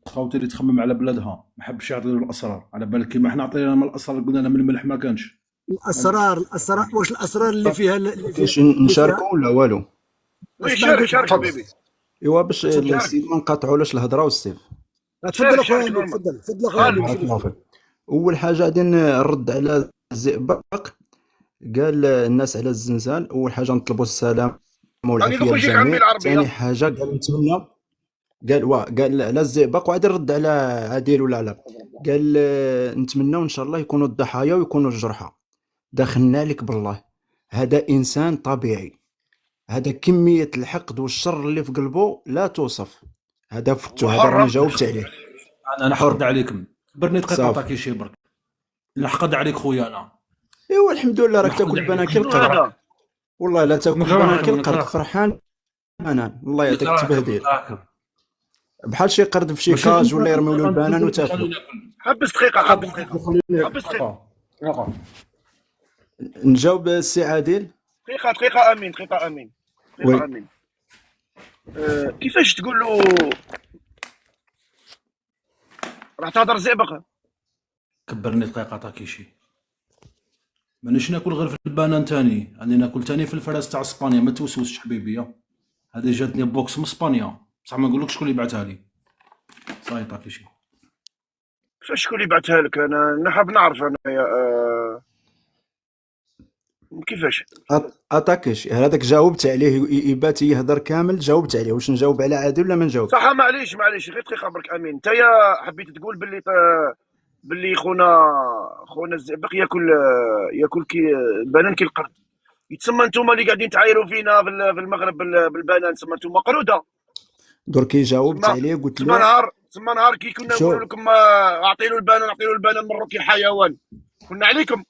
[SPEAKER 8] خوتي اللي تخمم على بلادها ما حبش يعطيو الاسرار. على بالك كيما حنا عطينا من الاسرار قلنا لنا من الملح ما كانش.
[SPEAKER 4] الاسرار واش الاسرار اللي فيها
[SPEAKER 5] نشاركوا ولا والو؟
[SPEAKER 2] وي
[SPEAKER 4] اسمع
[SPEAKER 2] شارك
[SPEAKER 4] نقول لك
[SPEAKER 2] شارك
[SPEAKER 4] حاجه.
[SPEAKER 2] حبيبي
[SPEAKER 5] ايوا باش
[SPEAKER 4] تفضل
[SPEAKER 5] السيد ما نقاطعولوش الهضره والسيف.
[SPEAKER 4] تفضل
[SPEAKER 2] شارك
[SPEAKER 4] اخويا
[SPEAKER 2] شارك
[SPEAKER 4] امين،
[SPEAKER 2] نورمال
[SPEAKER 4] تفضل تفضل اخويا
[SPEAKER 2] خالد
[SPEAKER 4] امين،
[SPEAKER 5] بارك
[SPEAKER 4] ماشي
[SPEAKER 5] الله
[SPEAKER 4] مشكل.
[SPEAKER 5] فيك. اول حاجه غادي نرد على الزئبق، قال الناس على الزنزان. اول حاجه نطلبوا السلام
[SPEAKER 2] راني
[SPEAKER 5] والعافيه
[SPEAKER 2] دوك نجيك عمي
[SPEAKER 5] للجميع. ثاني
[SPEAKER 2] العربيه.
[SPEAKER 5] حاجه قال نتمنى، قال على الزئبق، وعاد نرد على عادل ولا لا. قال نتمنى ان شاء الله يكونوا الضحايا ويكونوا الجرحى. داخلنا عليك بالله، هذا انسان طبيعي، هذا كميه الحقد والشر اللي في قلبه لا توصف. هذا فتو، هذا راني
[SPEAKER 2] محرم
[SPEAKER 5] جاوبت عليه.
[SPEAKER 8] انا نحقد عليكم، برني دقيقه
[SPEAKER 5] صافي.
[SPEAKER 8] طاكيشي برك. نحقد عليك خويا انا.
[SPEAKER 5] ايوا الحمد لله، راك
[SPEAKER 8] نحقد
[SPEAKER 5] تاكل
[SPEAKER 8] عليك.
[SPEAKER 5] بناكل
[SPEAKER 2] شنو
[SPEAKER 5] القرد.
[SPEAKER 2] هذا؟
[SPEAKER 5] والله لا تاكل
[SPEAKER 8] نكرهكم
[SPEAKER 5] بناكل القرد،
[SPEAKER 8] نكرهكم
[SPEAKER 5] فرحان انا. الله يعطيك تبهدل
[SPEAKER 8] نكرهكم.
[SPEAKER 5] بحال شي قرد في شي
[SPEAKER 8] ماشي
[SPEAKER 5] كاج
[SPEAKER 8] غير
[SPEAKER 5] ولا يرميو له البنان
[SPEAKER 8] خلوني
[SPEAKER 5] وتاكلو.
[SPEAKER 8] ناكل.
[SPEAKER 2] حبس دقيقه حبس دقيقه
[SPEAKER 8] خليني
[SPEAKER 2] حبس دقيقه
[SPEAKER 5] نجاوب السي عادل.
[SPEAKER 2] دقيقه امين دقيقه امين
[SPEAKER 5] وي.
[SPEAKER 2] دقيقه امين. كيفاش تقول له راح تهضر زئبق؟
[SPEAKER 8] كبرني دقيقه طاكيشي. مانيش ناكل غير في البنان تاني، راني ناكل تاني في الفراس تاع اسبانيا. ما توسوسش حبيبي. هذه جاتني بوكس من اسبانيا، بصح ما نقولكش شكون اللي بعثها لي. صاي طاكيشي.
[SPEAKER 2] كيفاش شكون اللي بعثها لك؟ انا حاب نعرف انا كيفاش.
[SPEAKER 5] اتاكيش هذاك جاوبت عليه، يبات يهضر كامل جاوبت عليه. واش نجاوب على عادل ولا ما نجاوب؟
[SPEAKER 2] صح معليش غير دقيقه برك امين. انت حبيت تقول باللي خونا الزئبق ياكل كي البنان كي القرد. يتسمى انتم اللي قاعدين تعايروا فينا في المغرب بالبنان، تسمى انتم قروده.
[SPEAKER 5] دركي جاوبت
[SPEAKER 2] تسمى
[SPEAKER 5] عليه قلت
[SPEAKER 2] تسمى
[SPEAKER 5] له
[SPEAKER 2] نهار كي كنا
[SPEAKER 5] شوف.
[SPEAKER 2] نقولوا لكم اعطي له البنان مروا كي حيوان، كنا عليكم.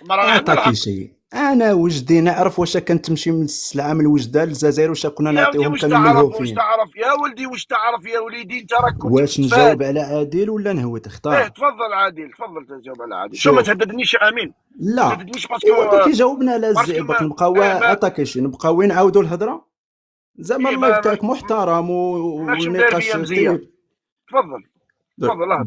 [SPEAKER 2] ما راه عندنا الحق.
[SPEAKER 5] شيء انا وجدي نعرف واش كانت تمشي من السلعه من الوجده للجزائر، واش كنا
[SPEAKER 2] يا ولدي
[SPEAKER 5] نعطيهم
[SPEAKER 2] واش
[SPEAKER 5] كنملهو
[SPEAKER 2] تعرف
[SPEAKER 5] فين.
[SPEAKER 2] يا ولدي واش تعرف يا وليدي؟ انت راك كنت
[SPEAKER 5] واش
[SPEAKER 2] متفاهم.
[SPEAKER 5] نجاوب على عادل ولا نهوت؟ اختار.
[SPEAKER 2] تفضل عادل، تفضل تجاوب على عادل.
[SPEAKER 5] شوف.
[SPEAKER 2] شو ما تهددنيش يا امين،
[SPEAKER 5] لا
[SPEAKER 2] ما تهددنيش
[SPEAKER 5] ايوا
[SPEAKER 2] باسكو
[SPEAKER 5] دركي جاوبنا على
[SPEAKER 2] باسكو
[SPEAKER 5] الزئبق،
[SPEAKER 2] ما
[SPEAKER 5] نبقاو
[SPEAKER 2] ما
[SPEAKER 5] اتاكيشي نبقاو نعاودوا الهضره. زعما
[SPEAKER 2] إيه،
[SPEAKER 5] اللايف
[SPEAKER 2] ما
[SPEAKER 5] تاعك محترم
[SPEAKER 2] ماكش
[SPEAKER 5] والنقاش
[SPEAKER 2] مدار بيا مزيان.
[SPEAKER 5] طيب.
[SPEAKER 2] تفضل اه.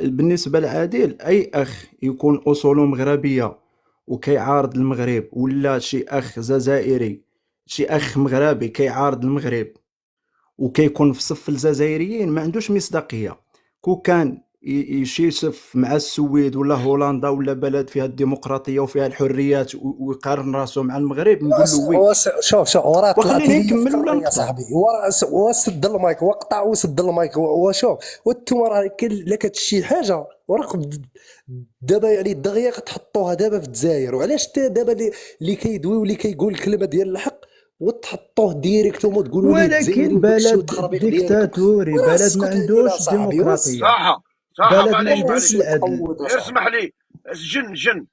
[SPEAKER 5] بالنسبه لعادل، اي اخ يكون اصوله مغربيه وكيعارض المغرب، ولا شي اخ جزائري شي اخ مغربي كيعارض المغرب وكيكون في صف الجزائريين، ما عندوش مصداقيه. كو كان يشيشف مع السويد ولا هولندا ولا بلد فيها الديمقراطيه وفيها الحريات ويقارن راسه مع المغرب، نقول له وي.
[SPEAKER 1] شوف وراه طلعتي
[SPEAKER 5] وخليني
[SPEAKER 1] لي
[SPEAKER 5] نكمل
[SPEAKER 1] فكرة
[SPEAKER 5] ولا
[SPEAKER 1] يا
[SPEAKER 5] نقطع؟
[SPEAKER 1] صاحبي. وراه سد المايك وقطع وسد المايك. وشوف وانتم راه الا كتشي حاجه وراكم دابا يعني دغيا كتحطوها دابا في الجزائر. وعلاش حتى دابا اللي كيدوي واللي كيقول الكلمه ديال الحق وتحطوه ديريكتوم وتقولوا لي الجزائري
[SPEAKER 5] ولكن
[SPEAKER 1] وداكشي
[SPEAKER 5] بلد
[SPEAKER 1] والتخربيق ديالكم.
[SPEAKER 5] ديكتاتوري،
[SPEAKER 1] وراه
[SPEAKER 5] بلد
[SPEAKER 1] اسكت
[SPEAKER 5] ما
[SPEAKER 1] علينا
[SPEAKER 5] عندوش
[SPEAKER 1] صاحبي،
[SPEAKER 5] ديمقراطيه،
[SPEAKER 2] صح
[SPEAKER 5] بلد ما
[SPEAKER 2] معليش
[SPEAKER 5] عندوش العدل.
[SPEAKER 2] غير اسمح لي جن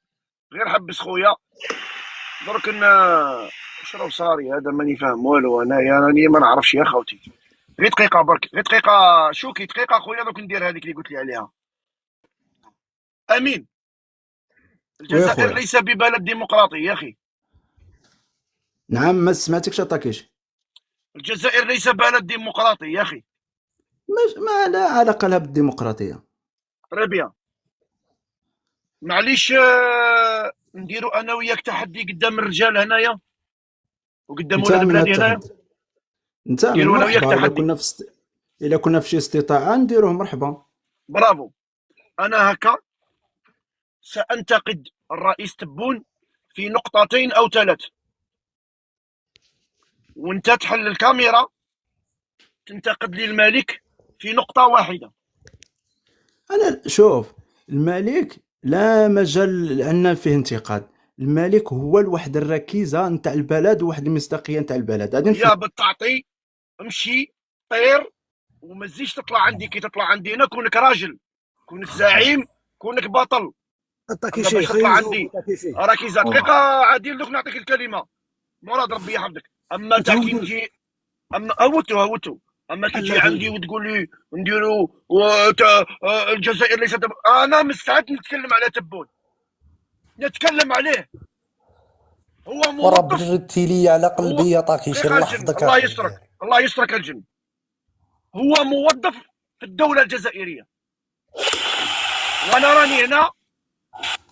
[SPEAKER 2] غير حبس خويا درك شنو صاري هذا؟ ماني فاهم والو انايا، راني ما نعرفش يا خوتي. غير دقيقه برك، غير دقيقه شوكي، دقيقه خويا دوك ندير هذيك اللي قلت لي عليها. امين، الجزائر
[SPEAKER 5] خويا.
[SPEAKER 2] ليس ببلد ديمقراطي يا اخي.
[SPEAKER 5] نعم ما سمعتكش طاكيش.
[SPEAKER 2] الجزائر ليس بلد ديمقراطي يا اخي.
[SPEAKER 5] ما لا علاقه لها بالديمقراطيه.
[SPEAKER 2] تري بيان. معليش نديروا انا وياك تحدي قدام الرجال هنايا وقدام
[SPEAKER 5] انت
[SPEAKER 2] ولاد
[SPEAKER 5] من
[SPEAKER 2] بلادي هنايا.
[SPEAKER 5] التحدي، انت من
[SPEAKER 2] نديروا انا وياك
[SPEAKER 5] مرحبا. الا
[SPEAKER 2] تحدي.
[SPEAKER 5] كنا الا كنا في شي استطاعه نديروه مرحبا.
[SPEAKER 2] برافو. انا هكا سانتقد الرئيس تبون في نقطتين او ثلاث، وانت تحل الكاميرا تنتقد لي الملك في نقطة واحدة.
[SPEAKER 5] انا شوف، الملك لا مجال عندنا فيه انتقاد. الملك هو الوحده الركيزه نتاع البلد وواحد المصداقيه نتاع البلد. هذه
[SPEAKER 2] يا بالتعطي امشي طير وما تزيدش تطلع عندي. كي تطلع عندي انا كونك راجل، كونك زعيم، كونك بطل.
[SPEAKER 4] عطاكي
[SPEAKER 2] أما
[SPEAKER 4] شي
[SPEAKER 2] باش تطلع عندي
[SPEAKER 4] خير.
[SPEAKER 2] راكيزه. دقيقة عادل دوك نعطيك الكلمة، مراد ربي يحفظك. اما انت كي نجي هوتو اما كي تجي عندي وتقول لي نديروا الجزائر ليست انا مستعد نتكلم على تبون، نتكلم عليه. هو
[SPEAKER 1] ورا
[SPEAKER 2] موظف.
[SPEAKER 1] بردتي لي على قلبي يا طاكيشي، الله
[SPEAKER 2] الجن،
[SPEAKER 1] يحفظك.
[SPEAKER 2] الله يسترك، الله يسترك الجن. هو موظف في الدولة الجزائرية وانا راني هنا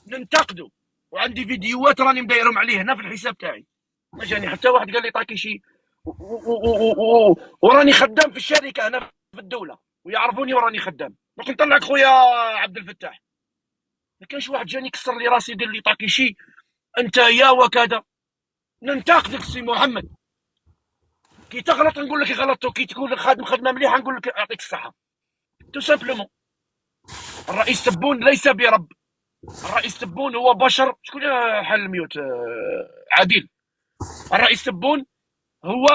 [SPEAKER 2] ننتقده، وعندي فيديوهات راني مدايرهم عليه هنا في الحساب تاعي. ما جاني حتى واحد قال لي طاكيشي وراني خدام في الشركه هنا في الدوله ويعرفوني وراني خدام. دوك نطلعك خويا عبد الفتاح، ما كانش واحد جاني كسر لي راسي يدير لي طاكيشي انت يا وكذا. ننتقدك سي محمد، كي تغلط نقول لك غلطت، وكي تقول لك خادم خدمه مليحه نقول لك يعطيك الصحه. تو سامبلومون. الرئيس تبون ليس برب، الرئيس تبون هو بشر. شكون حل الميوت؟ عديل. الرئيس تبون هو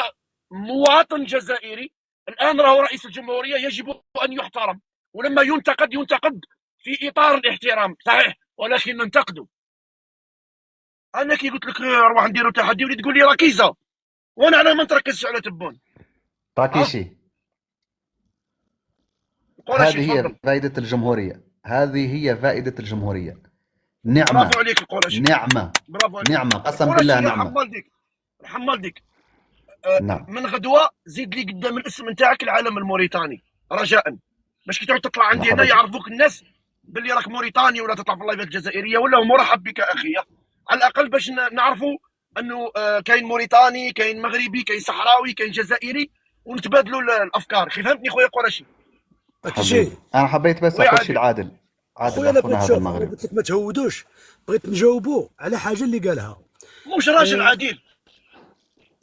[SPEAKER 2] مواطن جزائري، الان راهو رئيس الجمهوريه، يجب ان يحترم، ولما ينتقد في اطار الاحترام صحيح، ولكن ننتقده. انا كي قلت لك نروح نديروا تحدي ولي تقول لي ركيزه، وانا على ما نتركزش على تبون.
[SPEAKER 10] طاكيشي،
[SPEAKER 2] قرشي
[SPEAKER 10] هذه هي
[SPEAKER 2] تفضل.
[SPEAKER 10] فائدة الجمهورية، هذه هي فائدة الجمهورية. نعمة،
[SPEAKER 2] برافو عليك القرشي،
[SPEAKER 10] نعمة،
[SPEAKER 2] برافو عليك.
[SPEAKER 10] نعمة، قسم
[SPEAKER 2] قرشي
[SPEAKER 10] بالله
[SPEAKER 2] يا
[SPEAKER 10] نعمة.
[SPEAKER 2] حمالديك، حمالديك.
[SPEAKER 10] نعم.
[SPEAKER 2] من غدوه زيد لي قدام الاسم نتاعك العلم الموريتاني رجاء، باش كي تعود تطلع عندي هنا يعرفوك الناس باللي راك موريتاني، ولا تطلع في اللايفات الجزائريه، ولا مرحب بك اخي. على الاقل باش نعرفوا انه كاين موريتاني، كاين مغربي، كاين صحراوي، كاين جزائري، ونتبادلوا الافكار. كي فهمتني خويا قرشي؟
[SPEAKER 4] شي
[SPEAKER 10] انا حبيت بس اقول شيء العادل.
[SPEAKER 4] خويا انا
[SPEAKER 10] اخونا
[SPEAKER 4] بغيت
[SPEAKER 10] هذا
[SPEAKER 4] نشوف، انا
[SPEAKER 10] المغرب
[SPEAKER 4] قلت لك ما تهودوش، بغيت نجاوبوا على حاجه اللي قالها.
[SPEAKER 2] مش راجل عديل.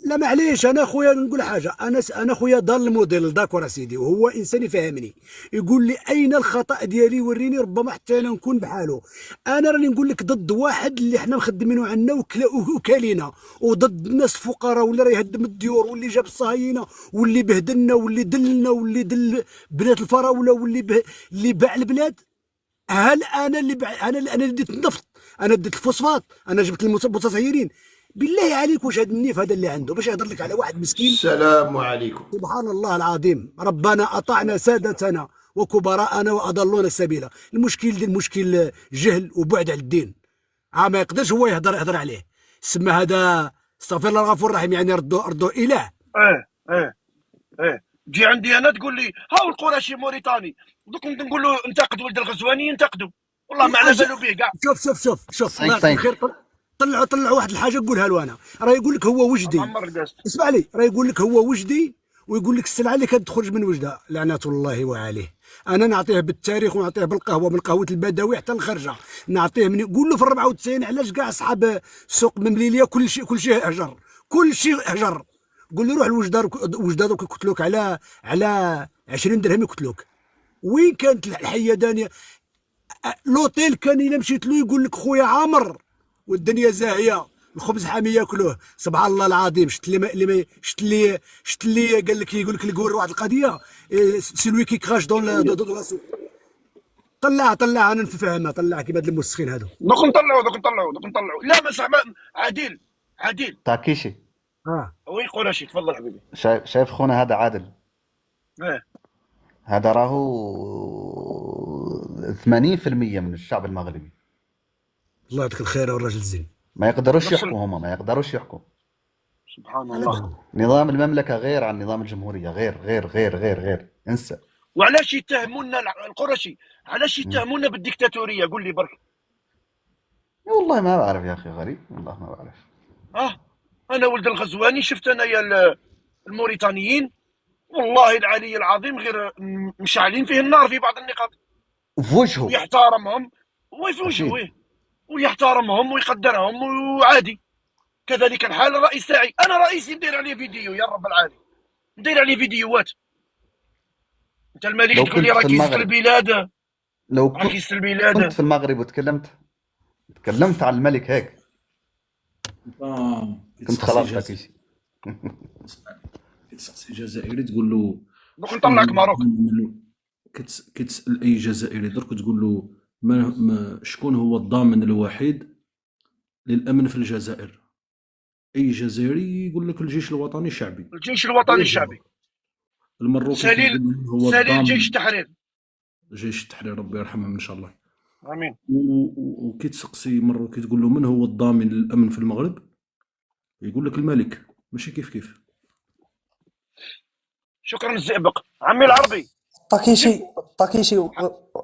[SPEAKER 4] لا معليش، انا خويا نقول حاجه، انا خويا دار الموديل داكور اسيدي، وهو انسان يفهمني، يقول لي اين الخطا ديالي وريني، ربما حتى انا نكون بحاله. انا راني نقول لك ضد واحد اللي حنا مخدمينه عنا وكالينا، وضد الناس الفقراء، واللي راه يهدم الديور، واللي جاب الصهاينه، واللي بهدلنا، واللي دلنا، واللي دل بنات الفراوله، اللي باع البلاد. هل انا انا ديت النفط، انا ديت الفوسفات، انا جبت المتصهرين؟ بالله عليك واش هذا النيف هذا اللي عنده باش يهضر لك على واحد مسكين؟
[SPEAKER 11] السلام عليكم.
[SPEAKER 4] سبحان الله العظيم، ربنا اطعنا سادتنا وكبراءنا واضلونا السبيل. المشكل ديال المشكل جهل وبعد على الدين، ما يقدرش هو يهضر عليه. سما هذا استغفر الله الغفور الرحيم، يعني ردوا اله.
[SPEAKER 2] تجي عندي انا تقول لي هاو القرشي موريتاني، دوك نقول له انتقد ولد الغزواني، ينتقدوا والله ما على بالو به كاع.
[SPEAKER 4] شوف الله يعطيك الخير. طلعوا واحد الحاجه نقولها له انا، راه يقول لك هو وجدي. اسمع لي، راه يقول لك هو وجدي، ويقول لك السلعه اللي كتخرج من وجده لعنه الله وعليه. انا نعطيه بالتاريخ، ونعطيه بالقهوه، من قهوه البدوي حتى الخرجه، نعطيه من قول له في 94 علاش كاع اصحاب سوق ممليليه كل شيء هجر، كل شيء هجر. قول له روح لوجده دوك يقتلوك على 20 درهم يقتلوك. وين كانت الحيدانيه؟ لوطيل كان الا مشيت له يقول لك خويا عامر والدنيا زاهيه، الخبز حامي ياكلوه. سبحان الله العظيم. شفت اللي قال لك، يقول لك الكور واحد القضيه، سلوي كي كراش دون لا سوق. طلع انا نفهمها، طلع كيما هاد الموسخين هادو.
[SPEAKER 2] دوك نطلعوا. لا ما صح عديل
[SPEAKER 10] طاكيشي.
[SPEAKER 2] وي قرشي تفضل حبيبي.
[SPEAKER 10] شايف خونا هذا عادل؟ هذا راهو 80% من الشعب المغربي.
[SPEAKER 4] الله يعطيك الخير والراجل زين.
[SPEAKER 10] ما يقدروش يحكوا، هما ما يقدروش يحكوا.
[SPEAKER 2] سبحان الله.
[SPEAKER 10] نظام المملكة غير عن نظام الجمهورية، غير انسى.
[SPEAKER 2] وعلاش يتهمونا القرشي؟ علاش يتهمونا بالديكتاتورية؟ قول لي برك.
[SPEAKER 10] والله ما بعرف يا اخي، غريب والله ما بعرف.
[SPEAKER 2] انا ولد الغزواني، شفت انايا الموريتانيين والله العلي العظيم غير مشعلين فيه النار في بعض النقاط.
[SPEAKER 10] في وجهه.
[SPEAKER 2] ويحترمهم، وفي وجهه، ويحترمهم ويقدرهم وعادي. كذلك الحال الرئيس تاعي، انا رئيسي ندير عليه فيديو يا رب العالمين، ندير عليه فيديوهات. انت الملك تقول لي ركيزة البلاد،
[SPEAKER 10] لو
[SPEAKER 2] ركيزة البلاد.
[SPEAKER 10] كنت في المغرب وتكلمت على الملك هيك كنت خلاص طاكيشي.
[SPEAKER 8] كتسقسي جزائري تقول له
[SPEAKER 2] دوك نطلعك ماروك.
[SPEAKER 8] كتسال اي جزائري درك تقول له شكون هو الضامن الوحيد للامن في الجزائر؟ اي جزائري يقول لك الجيش الوطني الشعبي.
[SPEAKER 2] الجيش الوطني الشعبي.
[SPEAKER 8] المروكي
[SPEAKER 2] سليل جيش التحرير.
[SPEAKER 8] جيش التحرير ربي يرحمهم ان شاء الله.
[SPEAKER 2] امين.
[SPEAKER 8] وكي تسقسي مروكي تقول له من هو الضامن للامن في المغرب؟ يقول لك الملك. ماشي كيف.
[SPEAKER 2] شكرا الزئبق عمي العربي.
[SPEAKER 1] طاكيشي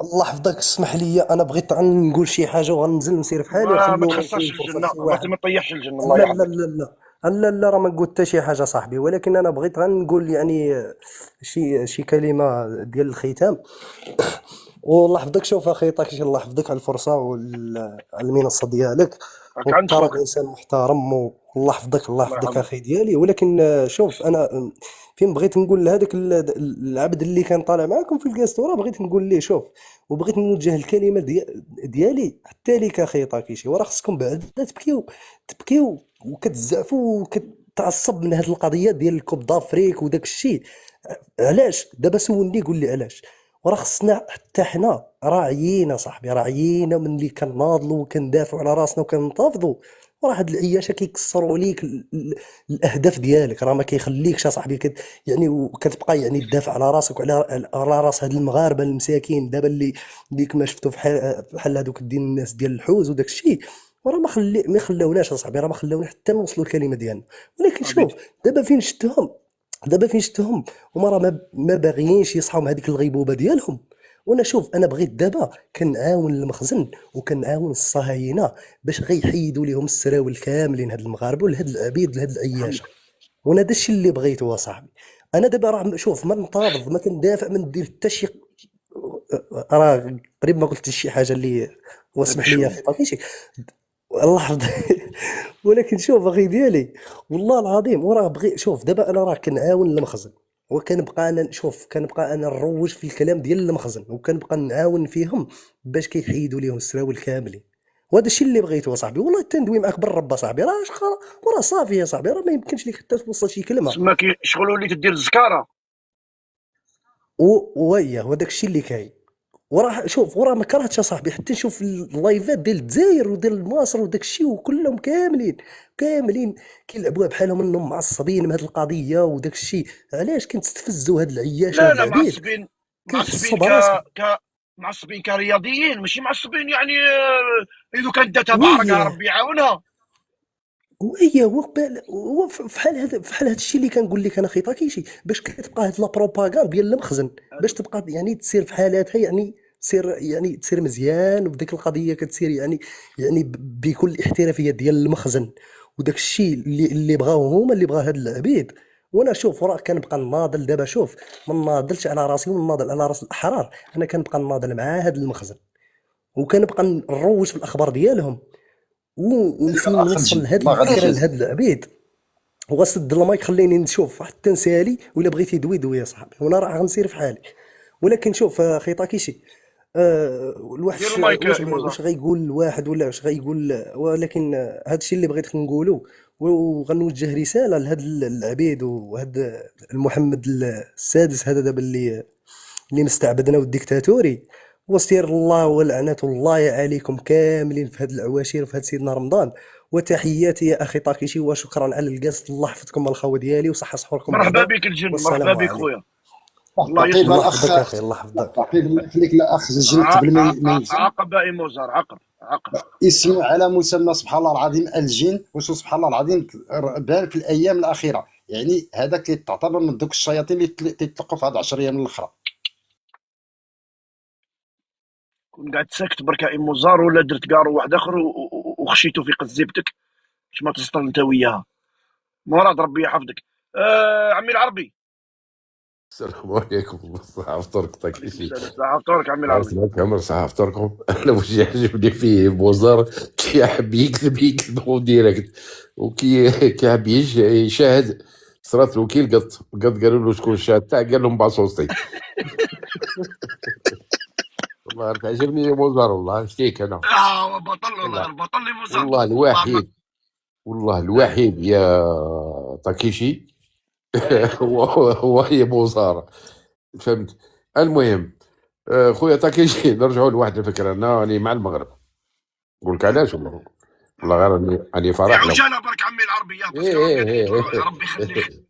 [SPEAKER 1] الله يحفظك، اسمح لي، انا بغيت نقول شي حاجه وغننزل نسير في حالي.
[SPEAKER 2] ما تخسرش الجنه، ما تطيحش الجنه. الله
[SPEAKER 1] لا
[SPEAKER 2] يحفظك.
[SPEAKER 1] لا لا راه ما قلت حتى شي حاجه صاحبي، ولكن انا بغيت غير نقول يعني شي كلمه ديال الختام. والله يحفظك. شوف اخي طاكشي، الله يحفظك على الفرصه وعلى المنصه ديالك،
[SPEAKER 2] راك عند
[SPEAKER 1] وانت راك
[SPEAKER 2] خوك.
[SPEAKER 1] انسان محترم والله يحفظك، الله
[SPEAKER 2] الله
[SPEAKER 1] يحفظك
[SPEAKER 2] يحفظك.
[SPEAKER 1] اخي ديالي. ولكن شوف انا فين بغيت نقول لهذاك العبد اللي كان طالع معاكم في الكاستوره، بغيت نقول ليه شوف، وبغيت نوجه الكلمه ديالي حتى ليك اخي طاكيشي. وراه خصكم بعدا تبكيو وكتزعفوا وكتعصب من هذه القضيه ديال الكوب دافريك وداك الشيء. علاش دابا سولني قول لي علاش؟ وراه خصنا حتى حنا راعيين صاحبي، راعيين من اللي كناضلوا وكندافعوا على راسنا وكنتفضوا. وراه هاد العياشه كيكسروا عليك الاهداف ديالك، راه ما كيخليكش صاحبي يعني وكتبقى يعني تدافع على راسك وعلى راس هاد المغاربه المساكين دابا اللي كما شفتوا بحال هادوك الدين الناس ديال الحوز وداك الشيء. وراه ما خلاوناش اصاحبي، راه ما خلاونا حتى نوصلوا الكلمه ديالنا. ولكن
[SPEAKER 2] صاحبي
[SPEAKER 1] شوف دابا فين شفتهم هما راه ما باغيينش يصحوا من هذيك الغيبوبه ديالهم. وانا شوف انا بغيت دابا كنعاون المخزن وكنعاون الصهاينه باش غيحيدوا لهم السراول كاملين هاد المغاربه ولهاد العبيد لهاد العياشه.
[SPEAKER 2] فهمتك.
[SPEAKER 1] وانا داكشي اللي بغيته صاحبي. انا دابا راه شوف ما نتعارض ما كندافع ما ندير حتى شي، راه قريب ما قلت شي حاجه اللي
[SPEAKER 2] هذاك
[SPEAKER 1] واسمح لي يا
[SPEAKER 2] الشويه.
[SPEAKER 1] اخي طاكيشي. الله يحفظك. ولكن شوف اخي ديالي والله العظيم وراه بغي شوف دابا انا راه كنعاون المخزن، وكنبقى انا شوف كنبقى انا نروج في الكلام ديال المخزن وكنبقى نعاون فيهم باش كيحيدوا ليهم السراول كاملين. وهذا الشيء اللي بغيته صاحبي. والله حتى ندوي معاك بالرب صاحبي، راه وراه صافي يا صاحبي، راه ما يمكنش ليك حتى توصل شي كلمه.
[SPEAKER 2] تما كيشغلوا ليك دير الزكاره.
[SPEAKER 1] وياه وداك الشيء اللي كاين. وراه شوف وراه ما كرهتش صاحبي حتى نشوف اللايفات ديال الجزائر وديال مصر وداك الشيء وكلهم كاملين كيلعبوها بحالهم انهم معصبين من هذه القضيه وداك الشيء. علاش كنتستفزوا هاد العياشه
[SPEAKER 2] لا
[SPEAKER 1] وهاد
[SPEAKER 2] لا،
[SPEAKER 1] العبيد؟
[SPEAKER 2] معصبين
[SPEAKER 1] كنحسوا
[SPEAKER 2] معصبين
[SPEAKER 1] براسكم.
[SPEAKER 2] معصبين كرياضيين، ماشي معصبين يعني اذا كانت داتها بعرقها
[SPEAKER 1] وياه
[SPEAKER 2] ربي يعاونها.
[SPEAKER 1] هو هو في حال هذا الشيء اللي كنقول لك انا خي طاكيشي، باش كتبقى هاد لا بروباغاند ديال المخزن باش تبقى يعني تسير في حالاتها، يعني تسير مزيان وبديك القضيه كتسير يعني بكل احترافيه ديال المخزن وداك الشيء اللي بغاو هما اللي بغا هاد العبيد. وانا شوف وراه كنبقى ناضل دابا شوف ما ناضلش على راسي وناضل على راس الاحرار. انا كنبقى ناضل مع هاد المخزن وكنبقى نروج في الاخبار ديالهم ونمشي
[SPEAKER 9] الاخ
[SPEAKER 1] نوصل
[SPEAKER 9] الجن
[SPEAKER 1] لهاد
[SPEAKER 9] ما غاديش
[SPEAKER 1] الفكره لهاد العبيد. وغسد المايك خليني نشوف حتى نسالي، ولا بغيتي دوي يا صاحبي وانا راه غنسير في حالي. ولكن شوف اخي طاكيشي، الواحد
[SPEAKER 2] دير المايك يا
[SPEAKER 1] واش
[SPEAKER 2] ايموزار.
[SPEAKER 1] غيقول الواحد ولا واش غيقول؟ ولكن هذا الشيء اللي بغيت نقوله، وغنوجه رساله لهاد العبيد وهاد المحمد السادس هذا دابا اللي مستعبدنا والديكتاتوري. وسير الله ولعنة الله عليكم كاملين في هاد العواشر وفي هاد سيدنا رمضان. وتحياتي يا اخي طاكيشي وشكرا على القصد. الله يحفظكم الخوه ديالي وصحه سحوركم
[SPEAKER 2] مرحبا
[SPEAKER 1] بعدا،
[SPEAKER 2] بك الجن،
[SPEAKER 1] والسلام
[SPEAKER 2] مرحبا بك
[SPEAKER 1] عليكم.
[SPEAKER 2] خويا. الله
[SPEAKER 9] تعقيب
[SPEAKER 1] الله
[SPEAKER 2] يسلمك.
[SPEAKER 9] الاخ،
[SPEAKER 1] يحفظك اخي، الله يحفظك.
[SPEAKER 9] تعقيب الله يخليك الاخ الجن قبل ما ينزل.
[SPEAKER 2] عقب ايموزار، عقب.
[SPEAKER 9] اسمه على مسمى سبحان الله العظيم الجن، وشو سبحان الله العظيم بان في الايام الاخيره، يعني هذاك تعتبر من دوك الشياطين اللي تيطلقوا في هاد 10 ايام الاخرى.
[SPEAKER 2] كون قاعد ساكت برك ايموزار ولا درت كارو واحد اخر وخشيتو في قزيبتك باش ما تصطل انت وياها. مراد ربي يحفظك. عمي العربي.
[SPEAKER 11] السلام عليكم، صحة فطورك
[SPEAKER 2] عليكم
[SPEAKER 11] طاكيشي.
[SPEAKER 2] السلام، صحة فطورك عمي العربي.
[SPEAKER 11] عرفت عمر صحة فطوركم. انا واش يعجبني فيه بوزار كيحب يكذب اون ديريكت، كيحب يشاهد. صرات له كي القط قالوا له شكون الشاهد تاع، قال لهم باصوصتي. والله عرفت عجبني بوزار، والله شتيك انا
[SPEAKER 2] بطل والله، بطل لي موزار
[SPEAKER 11] والله الوحيد، والله الوحيد يا طاكيشي. هو هي بوزارة، فهمت. المهم خويا طاكيشي، نرجعوا لواحد الفكره. انا راني مع المغرب، نقول لك علاش. والله غير راني فرح له.
[SPEAKER 2] عجاله برك عمي العربي يا بس يا ربي يخليك.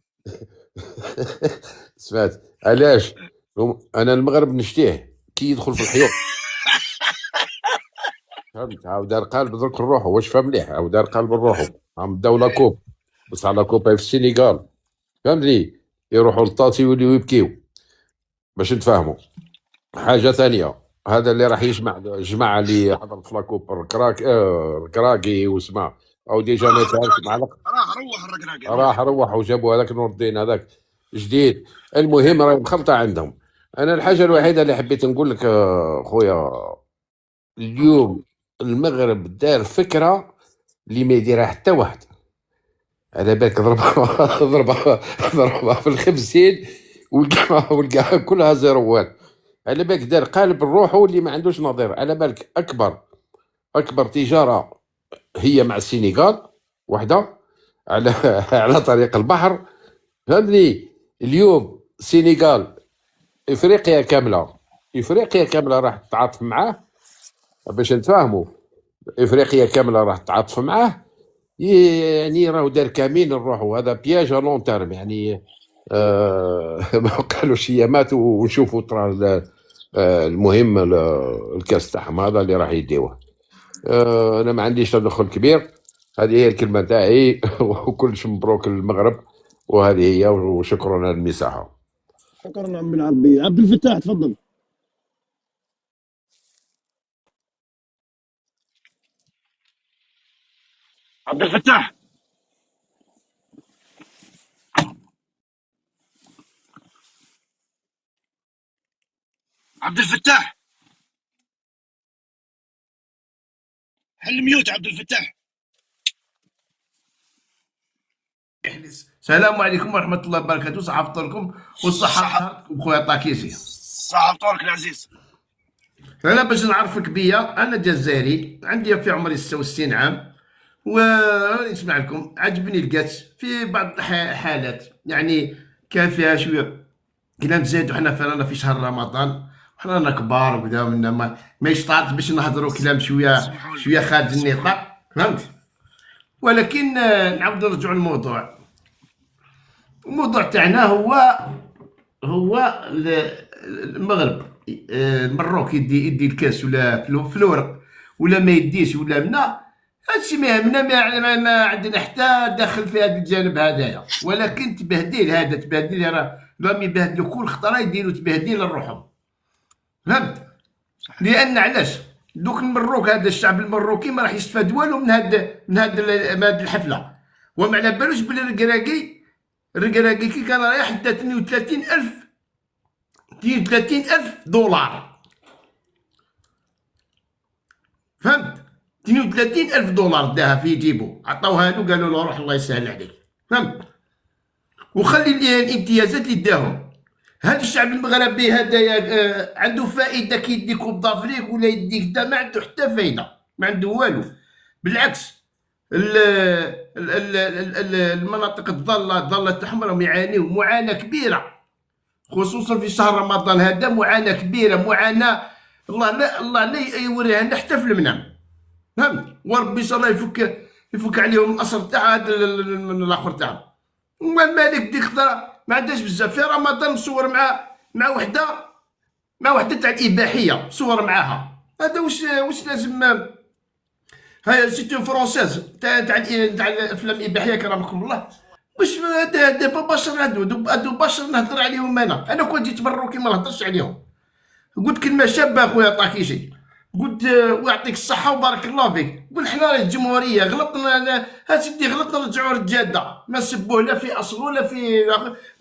[SPEAKER 11] سمعت علاش؟ انا المغرب نشتيه كي يدخل في الحيوط. فهمت. عاود دار قلب درك نروحو، واش فهم مليح. عاود دار قلب نروحو، عم داو لا كوب، بس على كوبا في السينيغال، فهمتني. يروحوا للطاطي ويوليو يبكيو باش نتفاهموا. حاجه ثانيه، هذا اللي راح يجمع الجماعه اللي حضرت في لاكوب الكراكي وسمع او ديجا انا تعرف مع
[SPEAKER 2] راه روح الركراكي
[SPEAKER 11] روح وجابوا هذاك نور الدين هذاك جديد. المهم راهي مخلطه عندهم. انا الحاجه الوحيده اللي حبيت نقول لك خويا، اليوم المغرب دار فكره اللي ما يديرها حتى واحد. على بالك ضربها في الخمسين والكاع كلها زيروات. على بالك دار قالب روحه اللي ما عندوش نظير. على بالك اكبر تجاره هي مع السنغال وحده على طريق البحر، فهمتني. اليوم السنغال افريقيا كامله راح تتعاطف معاه باش نتفاهموا. افريقيا كامله راح تتعاطف معاه، يعني راهو دار كمين نروحوا. هذا بياج لون تيرم يعني. ما قالوش هي مات ونشوفوا ترى. المهم الكاس تاعهم هذا اللي راح يديوه. انا ما عنديش تدخل كبير. هذه هي الكلمه تاعي. وكلش مبروك للمغرب، وهذه هي. وشكرا على المساحه.
[SPEAKER 4] شكرا عم بالعربي. عبد الفتاح تفضل.
[SPEAKER 2] عبد الفتاح. عبد الفتاح حل ميوت. عبد الفتاح
[SPEAKER 12] السلام عليكم ورحمة الله وبركاته. صحة فطوركم والصحة خويا طاكيسي.
[SPEAKER 2] صحة فطورك العزيز.
[SPEAKER 12] أنا باش نعرفك بيا، أنا جزائري، عندي في عمري 66 عام، ونسمع لكم. عجبني القاس في بعض الحالات، يعني كان فيها شوية كنا نزيدو حنا رانا في شهر رمضان وحنا رانا كبار وكذا، ما يشترط باش نهضروا كلام شوية خارج النطاق، فهمت. ولكن نعاود نرجعوا للموضوع. الموضوع تاعنا هو المغرب. المروك يدي الكاس ولا في الورق ولا ما يديش ولا منا، هادشي ما يهمنا. ما عندنا حتى داخل في هذا الجانب هذايا. ولكن تبهديل هذا تبهديل، راهم يبهدلوا كل خطره يديروا تبهديل لروحهم، فهمت. لان علاش دوك المروك هذا الشعب المروكي ما راح يستفاد والو من هاد الحفله. وما على بالوش بلي الركراكي كي كان رايح دا 32,000 دولار، فهمت. 32,000 دولار داها في جيبو، عطاوها له قالوا له روح الله يسهل عليك، فهمت. وخلي الامتيازات اللي داهم. هاد الشعب المغربي هذايا عنده فائده كي يديك كوب دافريك ولا يديك دا، ما عنده حتى فايده، ما عنده والو. بالعكس المناطق الضاله تاعهم راهم يعانيو معاناه كبيره، خصوصا في شهر رمضان هذا. معاناه كبيره، معاناه الله لا يوريها لنا حتى في المنام، فهمت. وربي ان شاء الله يفك عليهم الاسر تاع هذا الاخر تاعهم. مالك ديك خطره ما عندهاش بزاف. في رمضان نصور مع وحده تاع الاباحيه، صور معاها. هذا واش لازم. هاي سيتي فرونسيز تاع الافلام الاباحيه كرمكم الله. واش دابا بشر هادو بشر نهضر عليهم. انا كون جيت مروكي ما نهضرش عليهم. قلت كلمه شابه اخويا طاكيشي، قلت ويعطيك الصحه وبارك الله فيك. قول حنا راه الجمهوريه غلطنا، ها سيدي غلطنا، رجعوا رجاده، ما سبوه لا في اصل ولا في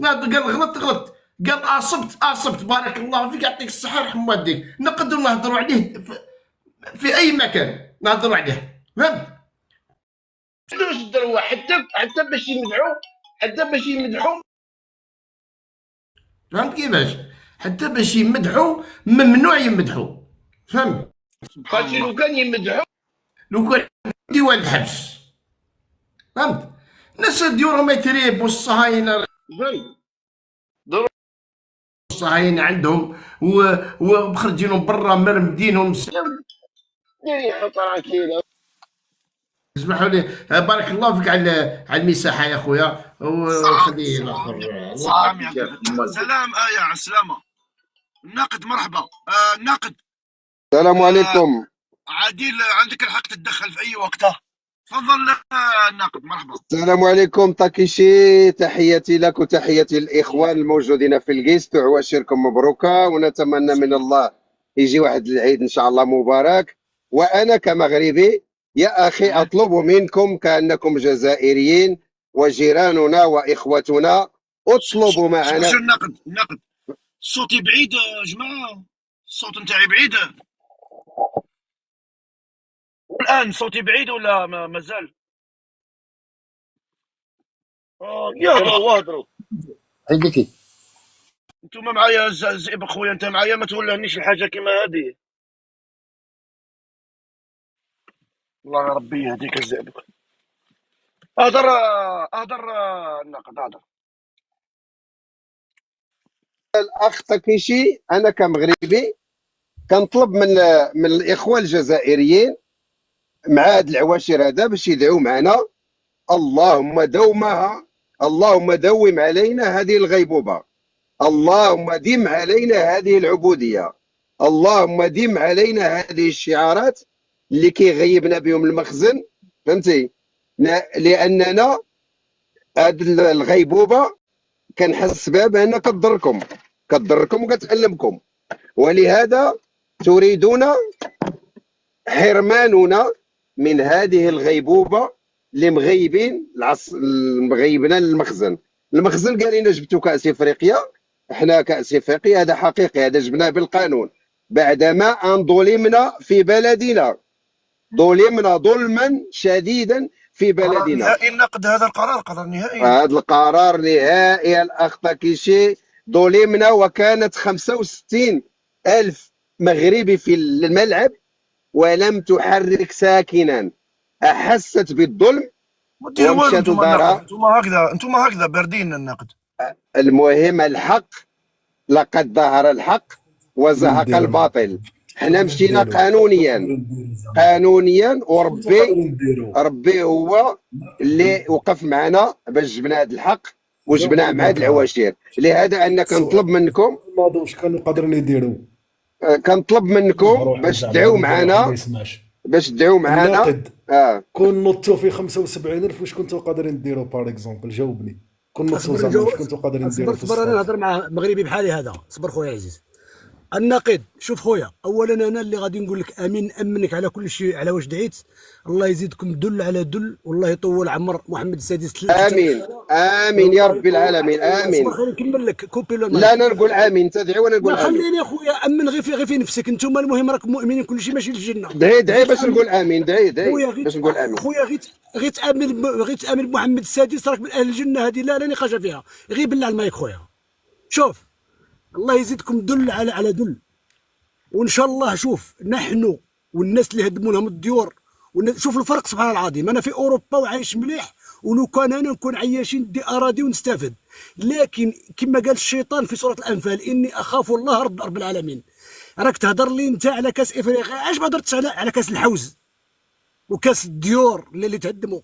[SPEAKER 12] قال غلط، قال اصبت بارك الله فيك يعطيك الصحه يرحم والديك. نقدروا نهضروا عليه في اي مكان، نهضروا عليه، فهمت. واش داروا حتى باش يمدحوا، فهمت كيفاش. حتى باش يمدحوا ممنوع يمدحوا، فهمت. خاطر لو كان يمدحوا يديوها للحبس، فهمت. الناس ديورهم يتريب والصهاينه، فهمت. الصهاينه عندهم ومخرجينهم برا مرمدينهم. اسمحوا لي، بارك الله فيك على المساحه يا خويا. وخلي الاخر.
[SPEAKER 2] سلام على السلامه. الناقد مرحبا. الناقد
[SPEAKER 13] السلام عليكم.
[SPEAKER 2] عادل عندك الحق تتدخل في اي وقت، تفضل. الناقد مرحبا.
[SPEAKER 13] السلام عليكم طاكيشي، تحياتي لك وتحياتي للاخوان الموجودين في الكيست، وعواشركم مبروكه، ونتمنى من الله يجي واحد العيد ان شاء الله مبارك. وانا كمغربي يا أخي أطلب منكم كأنكم جزائريين وجيراننا وإخوتنا، اطلبوا معنا.
[SPEAKER 2] شو النقد صوتي بعيد يا جماعه، الصوت نتاعي بعيد الان، صوتي بعيد ولا مازال؟ يهضروا واهضروا.
[SPEAKER 9] عندك
[SPEAKER 2] انتوما معايا زئبق خويا، انت معايا ما تولهنيش الحاجه كيما هذه. الله ربي يهديك الزئبق. اهدر النقد اهدر.
[SPEAKER 13] الأخ تاكيشي، أنا كمغربي كنطلب من الإخوة الجزائريين مع هاد العواشر هذا باش يدعوا معنا. اللهم دومها، اللهم دوم علينا هذه الغيبوبة، اللهم دم علينا هذه العبودية، اللهم دم علينا هذه الشعارات اللي كيغيبنا بهم المخزن، فهمتي؟ لأننا هذه الغيبوبة كنحس بها بأنها كتضركم وكتألمكم، ولهذا تريدون حرماننا من هذه الغيبوبة اللي مغيبنا المخزن قال لنا جبتوا كأس افريقيا. احنا كأس افريقيا هذا حقيقي، هذا جبناه بالقانون بعدما ان ظلمنا في بلدنا، ظلمنا ظلما شديدا في
[SPEAKER 2] قرار
[SPEAKER 13] بلدنا.
[SPEAKER 2] نهائي النقد، هذا القرار قرار نهائي.
[SPEAKER 13] هذا القرار نهائي الأخ تاكيشي، ظلمنا وكانت 65 ألف مغربي في الملعب ولم تحرك ساكنا، أحست بالظلم
[SPEAKER 2] ما ديروا والو
[SPEAKER 13] ومشات
[SPEAKER 2] انتوما
[SPEAKER 13] لدارها.
[SPEAKER 2] النقد، انتوما هكذا باردين النقد.
[SPEAKER 13] المهم الحق، لقد ظهر الحق وزهق الباطل. احنا مشينا قانونيا وربي هو اللي وقف معنا باش جبنا هذا الحق وجبناه مع هاد العواشير. لهذا انا كنطلب منكم،
[SPEAKER 14] واش كانوا قادرين يديروا،
[SPEAKER 13] كنطلب منكم باش تدعوا معنا،
[SPEAKER 14] الناقد. كون نوضتوا في 75,000 واش كنتوا قادرين ديروا باغ اكزومبل؟ جاوبني. كون نوضتوا زعما واش كنتوا قادرين ديروا في
[SPEAKER 4] صبر انا نهضر مع مغربي بحالي هذا. صبر خويا العزيز الناقد. شوف خويا، اولا انا اللي غادي نقول لك امين، نامنك على كل شيء على واش دعيت. الله يزيدكم دل على دل، والله يطول عمر محمد السادس.
[SPEAKER 13] امين امين يا رب العالمين امين.
[SPEAKER 4] خليني نكمل لك كوبي له.
[SPEAKER 13] لا انا نقول امين، تدعي وانا نقول امين.
[SPEAKER 4] خليني يا خويا امن غير في نفسك. انتم المهم راكم مؤمنين كل شيء ماشي للجنه.
[SPEAKER 13] دعي باش نقول امين، دعي باش نقول امين.
[SPEAKER 4] خويا غير تامن بمحمد السادس راك من اهل الجنه، هذه لا نقاش فيها. غير بالله على المايك خويا. شوف الله يزيدكم دل على دل، وان شاء الله. شوف نحن والناس اللي هدموا لهم الديور، شوف الفرق سبحان الله العظيم. انا في اوروبا وعايش مليح، ولو كان انا نكون عياشين دي اراضي ونستافد، لكن كما قال الشيطان في سوره الانفال اني اخاف الله رب العالمين. راك تهضر لي انت على كاس افريقيا، علاش ما هضرتش على كاس الحوز وكاس الديور اللي تهدموا،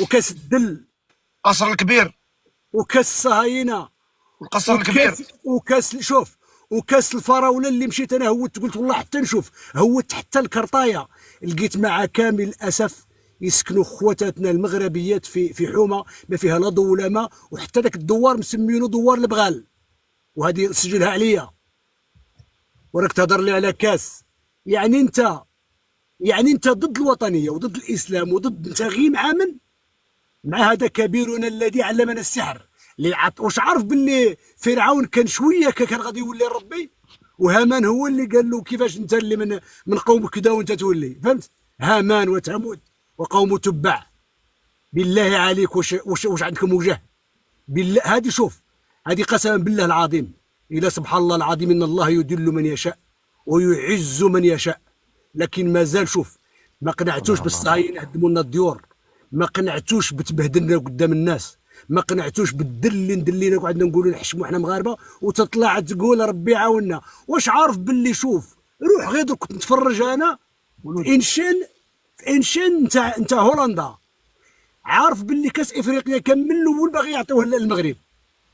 [SPEAKER 4] وكاس الدل،
[SPEAKER 2] قصر الكبير،
[SPEAKER 4] وكاس الصهاينه،
[SPEAKER 2] القصر الكبير،
[SPEAKER 4] وكاس شوف، وكاس الفراوله اللي مشيت انا هوت، قلت والله حتى نشوف، هوت حتى الكرطايه، لقيت مع كامل الاسف يسكنوا خواتاتنا المغربيات في حومه ما فيها لا ضو ولا ماء، وحتى ذاك الدوار مسمينه دوار البغال، وهذه سجلها عليا. وراك تهضر لي على كاس، يعني انت ضد الوطنيه وضد الاسلام وضد، انت غير مع هذا كبيرنا الذي علمنا السحر. واش عارف باللي فرعون كان شويه كان غادي يولي ربي، وهامان هو اللي قال له كيفاش انت اللي من قوم كذا وانت تولي، فهمت؟ هامان وثمود وقوم تبع. بالله عليك واش عندكم وجه؟ بالله هذه، شوف هذه قسما بالله العظيم، الى سبحان الله العظيم ان الله يذل من يشاء ويعز من يشاء، لكن مازال شوف ما قنعتوش بالصهاينه هدموا لنا الديور، ما قنعتوش بتبهدلنا قدام الناس، ما قنعتوش بالدل اللي ندلينا وقعدنا نقولوا نحشموا احنا مغاربه، وتطلع تقول ربي عاوننا. واش عارف باللي، شوف روح غير كنت نتفرج انا في انشان انت هولندا، عارف باللي كاس افريقيا كان من الاول باغي يعطيوه للمغرب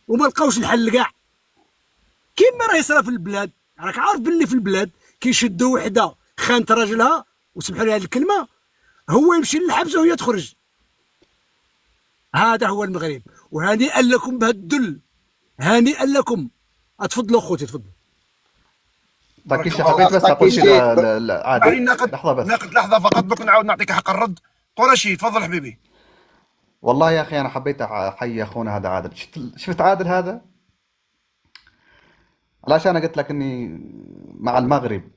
[SPEAKER 4] وما لقاوش الحل كاع. كيما راه يصرا في البلاد، راك عارف باللي في البلاد كيشدوا وحده خانت راجلها، وسمحوا لي هذه الكلمه، هو يمشي للحبس وهي تخرج. هذا هو المغرب، وهنيئا لكم بهذا الذل، هنيئا لكم. اتفضلوا خوتي تفضلوا.
[SPEAKER 10] طاكيشي حبيت بس اقول شيء عادل.
[SPEAKER 2] يعني ناقد
[SPEAKER 10] لحظه بس،
[SPEAKER 2] ناقد لحظه فقط، دوك نعاود نعطيك حق الرد. قرشي تفضل حبيبي.
[SPEAKER 10] والله يا اخي انا حبيت احيي اخونا هذا عادل. شفت عادل هذا؟ علاش انا قلت لك اني مع المغرب.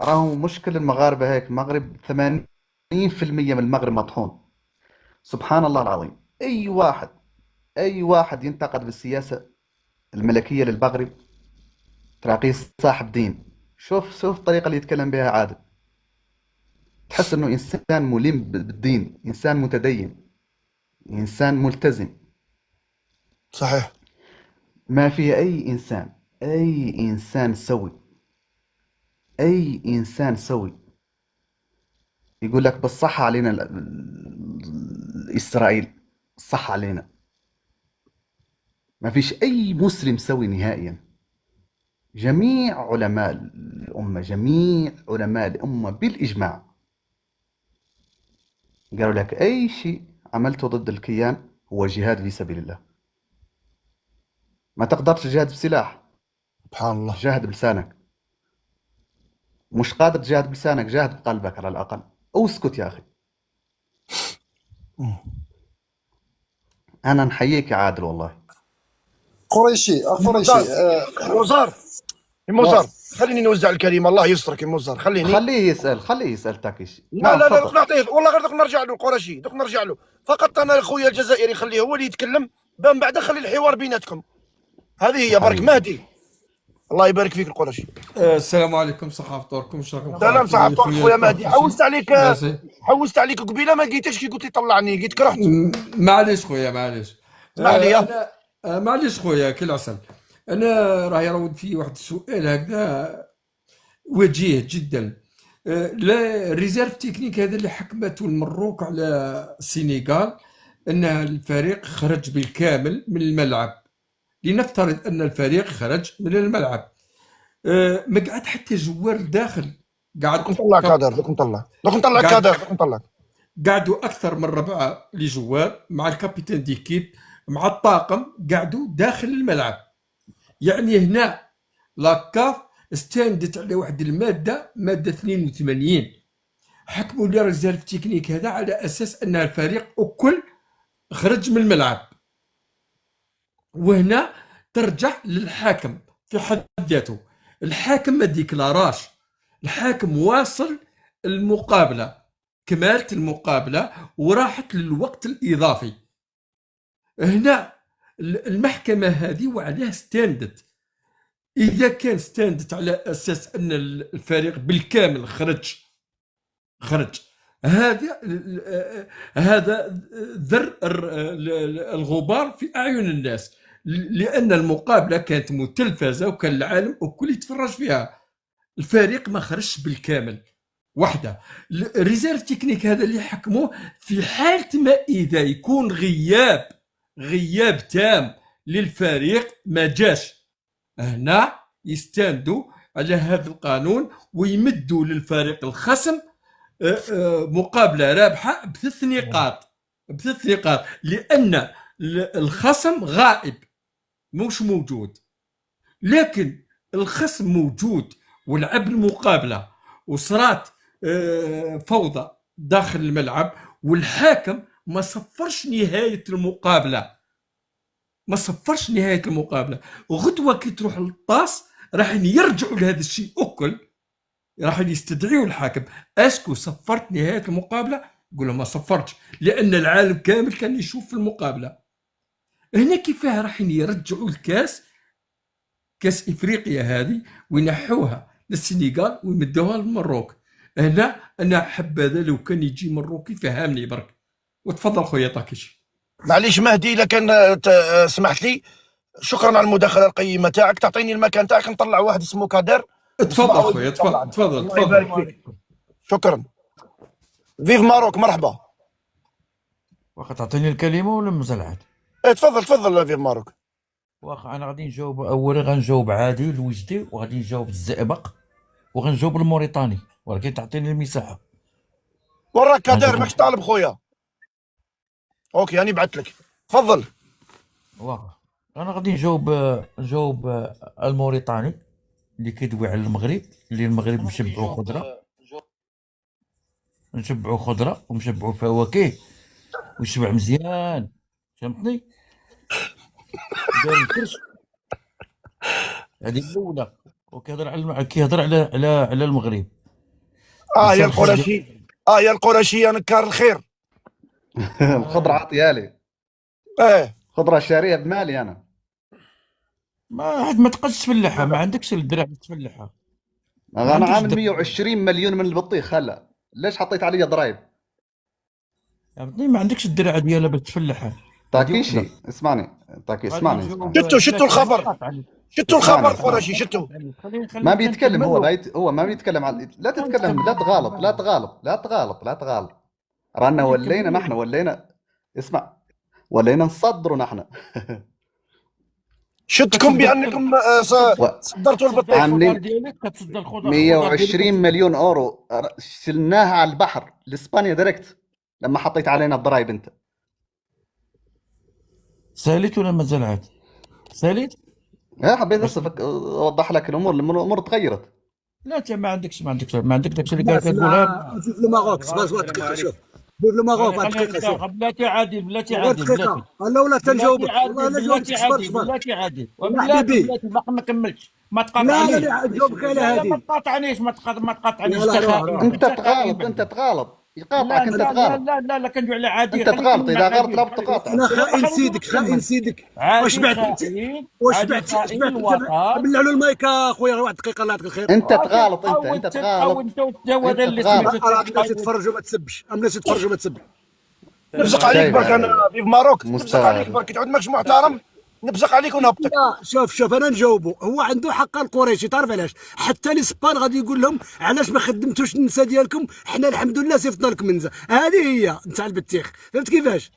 [SPEAKER 10] راهو مشكل المغاربه هيك. المغرب 80% من المغرب مطحون. سبحان الله العظيم. اي واحد ينتقد بالسياسه الملكيه للمغرب تلاقيه صاحب دين. شوف الطريقه اللي يتكلم بها عادل، تحس انه انسان ملم بالدين، انسان متدين، انسان ملتزم.
[SPEAKER 2] صحيح.
[SPEAKER 10] ما في اي انسان سوي يقول لك بالصح علينا اسرائيل، صح علينا. ما فيش اي مسلم سوي نهائيا. جميع علماء الامه بالاجماع قالوا لك اي شيء عملته ضد الكيان هو جهاد في سبيل الله. ما تقدرش تجاهد بسلاح،
[SPEAKER 2] سبحان الله.
[SPEAKER 10] جاهد بلسانك. مش قادر تجاهد بلسانك، جاهد بقلبك على الأقل، أو اسكت يا أخي. أنا نحييك يا عادل والله.
[SPEAKER 9] قريشي
[SPEAKER 2] موزار موزار خليني نوزع الكلمه، الله يسترك يا موزار.
[SPEAKER 10] خليه يسأل تاكيشي.
[SPEAKER 2] لا لا لا دوك نعطيه والله، غير دوك نرجع له قرشي، دوك نرجع له فقط. انا خويا الجزائري خليه هو اللي يتكلم، من بعد خلي الحوار بيناتكم. هذه هي. برك مهدي الله يبارك فيك القرشي.
[SPEAKER 15] السلام عليكم، صحة فطوركم. واش راكم؟
[SPEAKER 2] سلام صحة فطورك خويا مهدي. حوست عليك قبيله ما لقيتكش كي قلت لي طلعني، قلت كرهت.
[SPEAKER 15] معليش خويا معليش.
[SPEAKER 2] اسمح لي.
[SPEAKER 15] معليش خويا كل عسل. انا راه يراود في واحد السؤال هكذا وجيه جدا. لا الريزيرف تكنيك هذا اللي حكمته المروك على السنغال، ان الفريق خرج بالكامل من الملعب. لنفترض ان الفريق خرج من الملعب، ما قعد حتى جوار داخل.
[SPEAKER 2] دوك نطلع كادر، دوك نطلع كادر.
[SPEAKER 15] قعدوا اكثر من 4 لجوار مع الكابيتان ديكيب مع الطاقم، قعدوا داخل الملعب. يعني هنا لاكاف استندت على واحد ماده 82، حكموا لي ريزيرف تكنيك هذا على اساس ان الفريق الكل خرج من الملعب. وهنا ترجع للحاكم في حد ذاته. الحاكم ما ديكلاراش، الحاكم واصل المقابله، كمالت المقابله وراحت للوقت الاضافي. هنا المحكمه هذه وعليها استندت. اذا كان استندت على اساس ان الفريق بالكامل خرج، هذا ذر الغبار في اعين الناس، لان المقابله كانت متلفزه وكان العالم الكل يتفرج فيها. الفريق ما خرجش بالكامل وحده. الريزيرف تكنيك هذا اللي حكموه في حاله ما اذا يكون غياب تام للفريق ما جاش، هنا يستندوا على هذا القانون ويمدوا للفريق الخصم مقابله رابحه ب3 نقاط، لان الخصم غائب مش موجود. لكن الخصم موجود ولعب المقابله وصارت فوضى داخل الملعب، والحاكم ما صفرش نهايه المقابله. غدوه كي تروح للطاس راح يرجعوا لهذا الشيء الكل، راح يستدعيوا الحاكم. اسكو صفرت نهايه المقابله؟ يقول له ما صفرتش، لان العالم كامل كان يشوف في المقابله. هنا كيفاه راح يرجعوا الكاس، كاس افريقيا هذه، وينحوها للسنغال ويمدوها للمروك. هنا انا حبذا لو كان يجي مروكي فهمني برك. وتفضل خويا طاكيشي.
[SPEAKER 2] معليش مهدي اذا كان سمحت لي، شكرا على المداخله القيمه تاعك. تعطيني المكان تاعك نطلع واحد اسمه كادر.
[SPEAKER 15] تفضل خويا تفضل.
[SPEAKER 2] شكرا. فيف ماروك مرحبا.
[SPEAKER 16] واخا تعطيني الكلمه ولا مازال عاد؟
[SPEAKER 2] تفضل فيف ماروك.
[SPEAKER 16] واخا انا غادي نجاوب. اولا غنجاوب عادي الوجدي، وغادي نجاوب الزئبق، وغنجاوب الموريتاني، ولكن تعطيني المساحه.
[SPEAKER 2] وراك كادر ماكش طالب خويا. اوكي انا بعثت لك، تفضل.
[SPEAKER 16] واخا انا غادي نجاوب الموريتاني. اللي كيدوي على المغرب، اللي المغرب مشبعوا خضره، نشبعوا خضره ومشبعوا فواكه ويشبع مزيان، فهمتني؟ دار الكرش هذه الاولى. وكيهضر كيهضر على المغرب.
[SPEAKER 2] يا القرشي، يا القرشي يا نكار الخير.
[SPEAKER 10] الخضره عطيها لي، خضره شاريه بمالي انا.
[SPEAKER 16] ما عاد ما تقدش تفلحها، ما عندكش الدرع تفلحها.
[SPEAKER 10] انا عامل 120 مليون من البطيخ هلا، ليش حطيت علي ضرايب؟
[SPEAKER 16] فهمتني؟ ما عندكش الدرع ديالها باش تفلحها.
[SPEAKER 10] تاكيشي اسمعني، اسمعني.
[SPEAKER 2] شتوا الخبر، شتوا الخبر قرشي، شتوا.
[SPEAKER 10] ما بيتكلم هو ما بيتكلم عن، لا تتكلم، لا تغالط لا تغالط لا تغالط لا تغالط. رانا ولينا نحن اسمع، ولينا نصدروا نحن.
[SPEAKER 2] شتكم بانكم صدرتوا البطيخ.
[SPEAKER 10] عاملين 120 مليون اورو شلناها على البحر لاسبانيا دايركت لما حطيت علينا الضرايب. انت
[SPEAKER 16] ساليت ولا مازال عاد؟ ساليت؟
[SPEAKER 10] حبيت بس اوضح لك الامور تغيرت.
[SPEAKER 16] لا انت ما عندكش داكشي اللي كتقولها.
[SPEAKER 4] في المغرب اصبر دقيقه، شوف في المغرب دقيقه، شوف
[SPEAKER 16] بلاتي عادل بلاتي
[SPEAKER 4] دقيقه، لا ولا تنجاوبك والله لا جاوبتك. صبر
[SPEAKER 16] بلاتي عادل وبلاتي باقي ما كملتش. ما تقاطعنيش.
[SPEAKER 4] لا جاوبك على هذه.
[SPEAKER 16] ما تقاطعنيش ما تقاطعنيش.
[SPEAKER 10] انت تغالط يقاطعك. انت تغالط.
[SPEAKER 16] لا كندوي على عادي.
[SPEAKER 10] انت تغالط، اذا غلط لا تقاطع.
[SPEAKER 4] انا خائن سيدك. واش بعت بالله على المايك اخويا، واحد دقيقه الله يعطيك الخير.
[SPEAKER 10] انت تغالط، انت تغالط.
[SPEAKER 4] الناس يتفرجوا ما تسبش، الناس يتفرجوا ما تسبش.
[SPEAKER 2] نبزق عليك برك انا في ماروك، نبزق عليك برك تعود ماكش محترم، نبزق عليك ونهبطك.
[SPEAKER 4] شوف انا نجاوبه، هو عنده حق القريشي، تعرف علاش؟ حتى لسبان غادي يقول لهم علاش ما خدمتوش النساء ديالكم، حنا الحمد لله صيفطنا لكم النساء. هذه هي نتاع البطيخ، فهمت كيفاش؟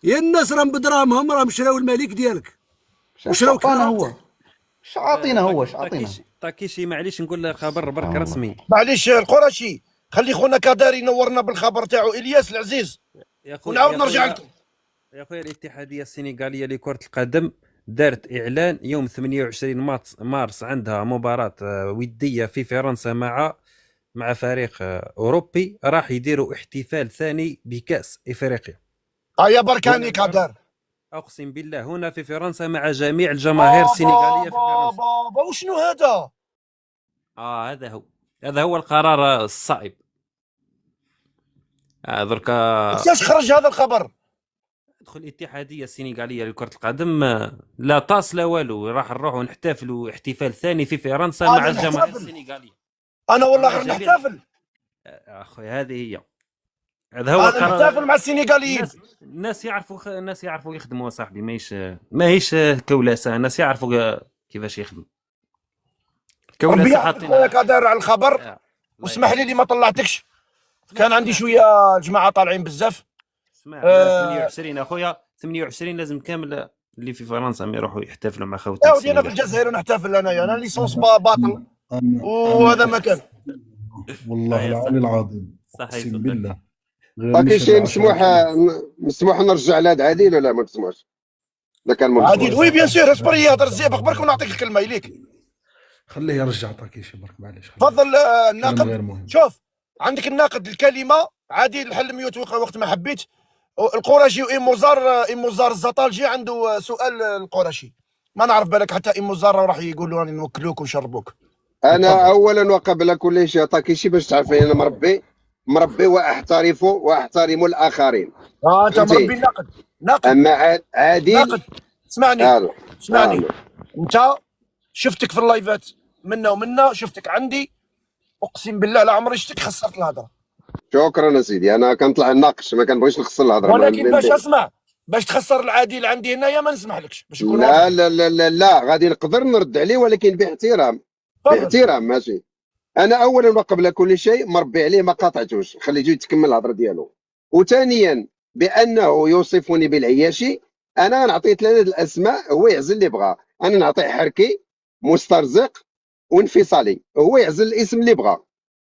[SPEAKER 4] يا الناس راهم بدراهمهم راهم شراو الملك ديالك وشراو
[SPEAKER 10] هو اش عاطينا
[SPEAKER 17] طاكيشي معليش نقول له خبر برك رسمي.
[SPEAKER 2] معليش القرشي، خلي خونا كدار ينورنا بالخبر تاعو الياس العزيز ونعاود نرجع لكم.
[SPEAKER 17] يا خويا الاتحاديه السنغاليه لكره القدم دارت اعلان يوم 28 مارس عندها مباراه وديه في فرنسا مع فريق اوروبي، راح يديروا احتفال ثاني بكاس افريقيا.
[SPEAKER 2] يا بركاني كدار،
[SPEAKER 17] اقسم بالله هنا في فرنسا مع جميع الجماهير السنغاليه في فرنسا.
[SPEAKER 2] وشنو هذا؟
[SPEAKER 17] هذا هو القرار الصائب. درك
[SPEAKER 2] كيفاش خرج هذا الخبر؟
[SPEAKER 17] دخل الاتحاديه السنغاليه لكره القدم لا طاس لا والو، راح نروحوا نحتفلوا احتفال ثاني في فرنسا مع الجماهير السنغاليه.
[SPEAKER 2] انا والله غير نحتفل
[SPEAKER 17] اخويا، هذه هي. هذا هو القرار.
[SPEAKER 2] نحتفل مع السنغاليين.
[SPEAKER 17] الناس يعرفوا يخدموا صاحبي، ماهيش كولاسه. الناس يعرفوا كيفاش يخدموا.
[SPEAKER 2] كولاسه حاطين كدار على الخبر. واسمح لي ما طلعتكش، كان عندي شويه الجماعه طالعين بزاف.
[SPEAKER 17] اسمع 28 اخويا، 28 لازم كامل اللي في فرنسا ما يروحوا يحتفلوا مع خوتنا.
[SPEAKER 2] ودي انا في الجزائر ونحتفل انا ليسونس باطل وهذا ما كان.
[SPEAKER 14] والله العلي العظيم اقسم بالله.
[SPEAKER 13] باقي شيء مسموح نرجع لهاد عادل ولا ما مسموحش؟ اذا كان
[SPEAKER 2] عادل وي بيان سور. اصبر يهضر الزئبق برك ونعطيك الكلمه اليك.
[SPEAKER 14] خليه يرجع طاكيشي برك معليش.
[SPEAKER 2] تفضل الناقد. شوف عندك الناقد الكلمه عادل حل ميوت وقت ما حبيت. القرشي وإيموزار الزطالجي عنده سؤال. القرشي ما نعرف بالك حتى إيموزار راح يقولوا راني نوكلوك ونشربوك.
[SPEAKER 13] انا اولا وقبل كل شيء طاكيشي باش تعرفين انا مربي واحترم الاخرين.
[SPEAKER 2] انت مربي ناقد.
[SPEAKER 13] اما عادل
[SPEAKER 2] اسمعني انت شفتك في اللايفات منا شفتك عندي، اقسم بالله لا عمري شفتك خسرت الهضره.
[SPEAKER 13] شكرا سيدي، انا كنطلع نناقش ما كنبغيش نخسر الهضره.
[SPEAKER 2] ولكن باش اسمع، باش تخسر العادل عندي هنايا ما نسمحلكش باش نكون
[SPEAKER 13] لا لا لا لا لا، غادي نقدر نرد عليه ولكن باحترام. ماشي. انا اولا وقبل كل شيء مربي عليه ما قاطعتوش، خليه يتكمل الهضره ديالو. وثانيا بانه يوصفني بالعياشي، انا نعطيه ثلاثه الاسماء هو يعزل اللي بغى. انا نعطيه حركي مسترزق وانفصالي، هو يعزل الاسم اللي بغى.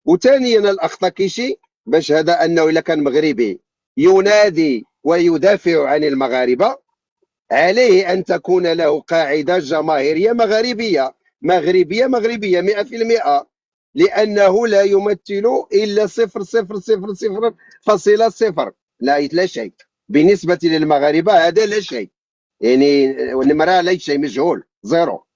[SPEAKER 13] وثانيا الاخ طاكيشي باش هذا انه الا كان مغربي ينادي ويدافع عن المغاربه، عليه ان تكون له قاعده جماهيريه مغاربيه، مغربيه 100%، لانه لا يمثل الا 0.000 لا شيء بالنسبه للمغاربه، هذا لا شيء، يعني النمره لا شيء، مجهول،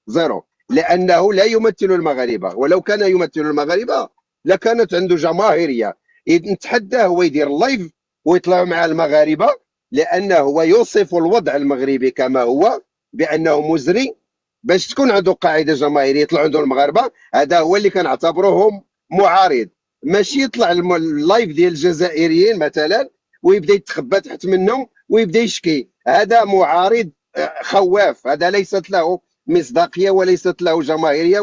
[SPEAKER 13] زيرو، لانه لا يمثل المغاربه. ولو كان يمثل المغاربه لكانت عنده جماهيريه. نتحداه هو يدير اللايف ويطلع مع المغاربه، لانه هو يوصف الوضع المغربي كما هو بانه مزري، باش تكون عنده قاعده جماهيريه يطلع عنده المغاربه. هذا هو اللي كنعتبروهم معارض، ماشي يطلع اللايف ديال الجزائريين مثلا ويبدا يتخبى تحت منهم ويبدا يشكي. هذا معارض خواف، هذا ليست له مصداقيه وليست له جماهيريه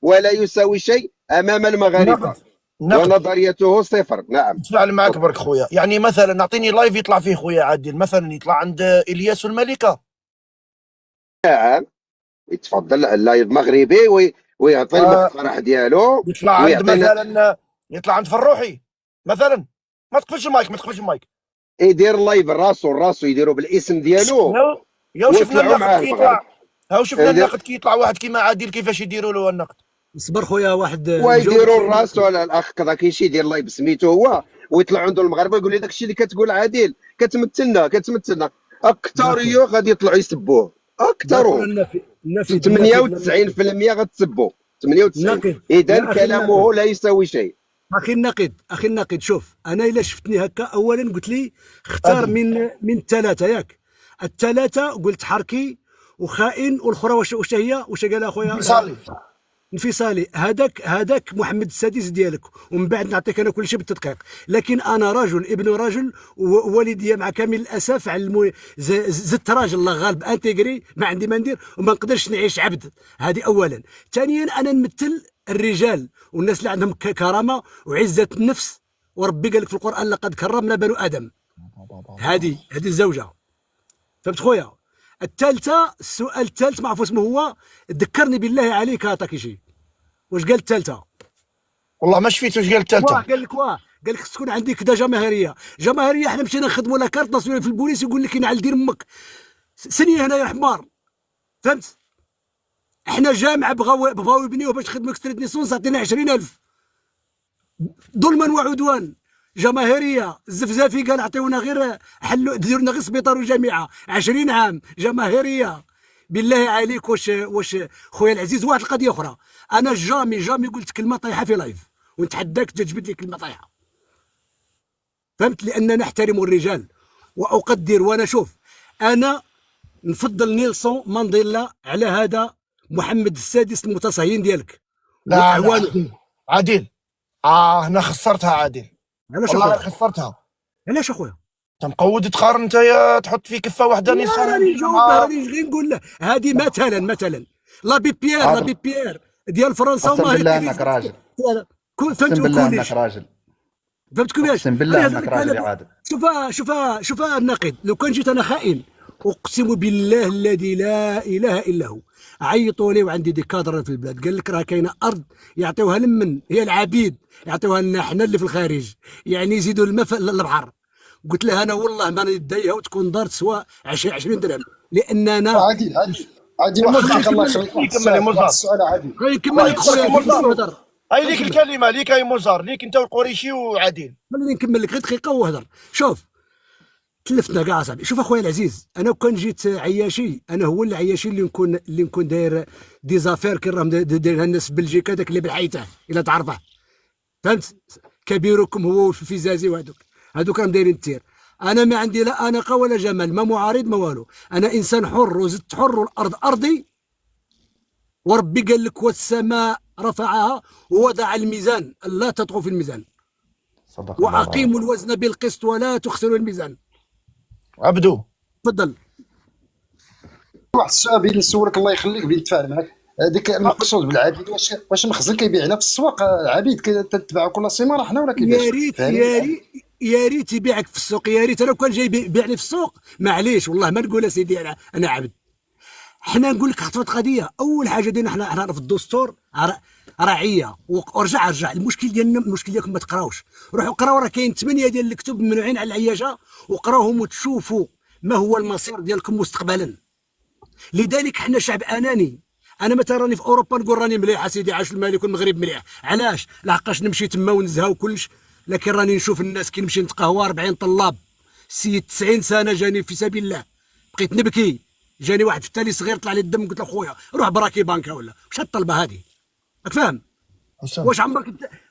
[SPEAKER 13] ولا يساوي شيء امام المغاربه، ونظريته صفر. نعم
[SPEAKER 2] نتفاعل معك برك خويا. يعني مثلا نعطيني لايف يطلع فيه خويا عادل، مثلا يطلع عند الياس والملكه.
[SPEAKER 13] نعم يتفضل اللايف مغربي ويعطي المقترح ديالو.
[SPEAKER 2] يطلع عند مثلا، يطلع عند فروحي مثلا. ما تقفلش المايك.
[SPEAKER 13] يدير لايف راسو يديروا بالاسم ديالو.
[SPEAKER 2] يا شفنا النقد كي يطلع، النقد كي يطلع واحد كيما عادل كيفاش يديروا له النقد.
[SPEAKER 4] صبر خويا واحد
[SPEAKER 13] ويديروا راسو على الاخ كذا كيشي يدير لايف سميتو هو، ويطلع عنده المغاربه يقول لي داك الشيء اللي كتقول عادل كتمثلنا اكثريه غادي يطلعوا يسبوه، اكثرهم 98% غتسبوا 98. اذا كلامه لا يساوي شيء.
[SPEAKER 4] اخي النقيد شوف، انا الا شفتني هكا اولا قلت لي اختار من الثلاثه، ياك الثلاثه قلت حركي وخائن، والاخرى واش هي؟ واش قال اخويا؟ انفصالي. هذاك محمد السادس ديالك، ومن بعد نعطيك انا كل شيء بالتدقيق. لكن انا رجل ابن رجل، ووالدي مع كامل الاسف على زدت راجل الله غالب انتيغري، ما عندي ما ندير وما نقدرش نعيش عبد. هذه اولا. ثانيا انا نمثل الرجال والناس اللي عندهم كرامه وعزه النفس، وربي قال لك في القران لقد كرمنا بنو ادم. هذه الزوجه، فهمت خويا؟ الثالثه، السؤال الثالث ما عرفوا اسمه هو، ذكرني بالله عليك تاكيشي، واش قال الثالثه؟
[SPEAKER 2] والله ما شفيت واش قال الثالثه.
[SPEAKER 4] قال لك خص تكون عندي كذا جماهيريه. حنا مشينا نخدموا لا كارت ناسيونال في البوليس، يقول لك ينعل دير امك سنيه هنا يا حمار، فهمت؟ احنا جامعه بغاو يبنيوه باش نخدموا اكستريت نيسونس، عطينا 20,000 ظلما وعدوان. جماهيريه الزفزافي قال عطيونا غير حلوا ديروا لنا غير سبيطار وجامعه 20 عام جماهيريه. بالله عليك واش خويا العزيز واحد القضيه اخرى، انا جامي قلت كلمه طايحه في لايف ونتحداك تجبد لي كلمه طايحه، فهمت؟ لاننا نحترم الرجال واقدر. وانا شوف، انا نفضل نيلسون مانديلا على هذا محمد السادس المتصهين ديالك.
[SPEAKER 2] لا عادل، هنا خسرتها عادل.
[SPEAKER 4] علاش
[SPEAKER 2] والله خسرتها؟
[SPEAKER 4] علاش اخويا؟
[SPEAKER 2] تنقود تقارن انت تحط في كفه واحده نيسان.
[SPEAKER 4] راني غير نقول له هذه مثلا لا بي بيير ديال فرنسا.
[SPEAKER 10] اقسم بالله انك راجل، اقسم بالله انك راجل،
[SPEAKER 4] فهمت كيفاش؟
[SPEAKER 10] اقسم بالله انك راجل يا عادل.
[SPEAKER 4] شوف النقيض. لو كان جيت انا خائن، اقسم بالله الذي لا اله الا هو، عيطوا لي وعندي دي كادر في البلاد، قال لك راه كاينه ارض يعطيوها لمن هي العبيد، يعطيوها لنا حنا اللي في الخارج، يعني يزيدوا الماء في البحر. قلت له انا والله ما نديها وتكون دار تسوى 20 درهم، لاننا
[SPEAKER 9] عادل واحد الله يخليك السؤال عادل.
[SPEAKER 4] نكمل لك خويا،
[SPEAKER 2] هاي ليك الكلمه، ليك هاي مزار، ليك انت والقريشي وعادل.
[SPEAKER 4] خليني نكمل لك غير دقيقه وهضر. شوف تلفتنا كاع اصاحبي. شوف اخويا العزيز، انا كون جيت عياشي، انا هو اللي عياشي اللي نكون داير دي زافير كي راهم دايرها الناس في بلجيكا، داك اللي بالحيته الا تعرفه، فهمت؟ كبيركم هو والفزازي هذوك راهم دايرين التير. انا ما عندي لا اناقه ولا جمال، ما معارض ما والو، انا انسان حر وزدت حر، والارض ارضي، وربي قال لك والسماء رفعها ووضع الميزان لا تطغوا في الميزان، واقيموا الوزن بالقسط ولا تخسروا الميزان.
[SPEAKER 2] عبدو
[SPEAKER 4] تفضل.
[SPEAKER 9] واحد السؤال بغيت نسولك الله يخليك، بغيت نتفاعل معك. هذيك المقصود بالعبيد، واش المخزن كيبيعنا في السوق عبيد كتتباعوا كل سيمانه حنا ولا كيفاش؟
[SPEAKER 4] يا ريت يبيعك في السوق، يا ريت. انا كان جاي يبيعني في السوق معليش والله ما نقول سيدي انا عبد. حنا نقول لك خطوه قضيه. اول حاجه ديالنا حنا في الدستور رعيه، ورجع المشكل ديالنا، المشكل ديالكم ما تقراوش. روحوا قراو، راه كاين 8 ديال الكتب ممنوعين على العياشه، وقراوهم وتشوفوا ما هو المصير ديالكم مستقبلا. لذلك حنا شعب اناني، انا مثلا راني في اوروبا نقول راني مليح اسيدي، عاش الملك والمغرب مليح. علاش؟ لحقاش نمشي تما ونزها وكلش، لكن راني نشوف الناس كي نمشي نتقهوى 40 طلاب. السيد 90 سنه جاني في سبيل الله، بقيت نبكي. جاني واحد في التالي صغير طلع لي الدم، قلت له خويا روح براكي بانكا ولا واش هالطلبه هذه؟ راك فاهم؟ واش عمرك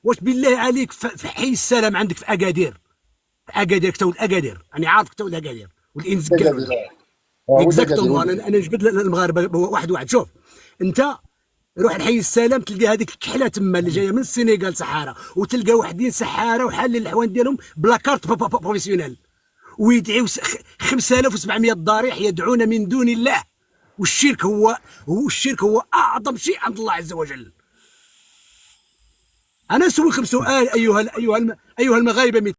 [SPEAKER 4] واش بالله عليك في حي السلام عندك في اكادير، في اكادير كتولد اكادير، راني عارف كتولد اكادير والانزكال اكزاكتومون. انا نجبد المغاربه واحد. شوف انت روح لحي السلام تلقى هذيك الكحله تما اللي جايه من السنغال سحاره، وتلقى وحدين سحاره وحالين الحوان ديالهم بلا كارت بروفيسيونيل، ويدعيو 5700 ضريح يدعون من دون الله. والشرك هو اعظم شيء عند الله عز وجل. انا نسولكم سؤال ايها المغاربه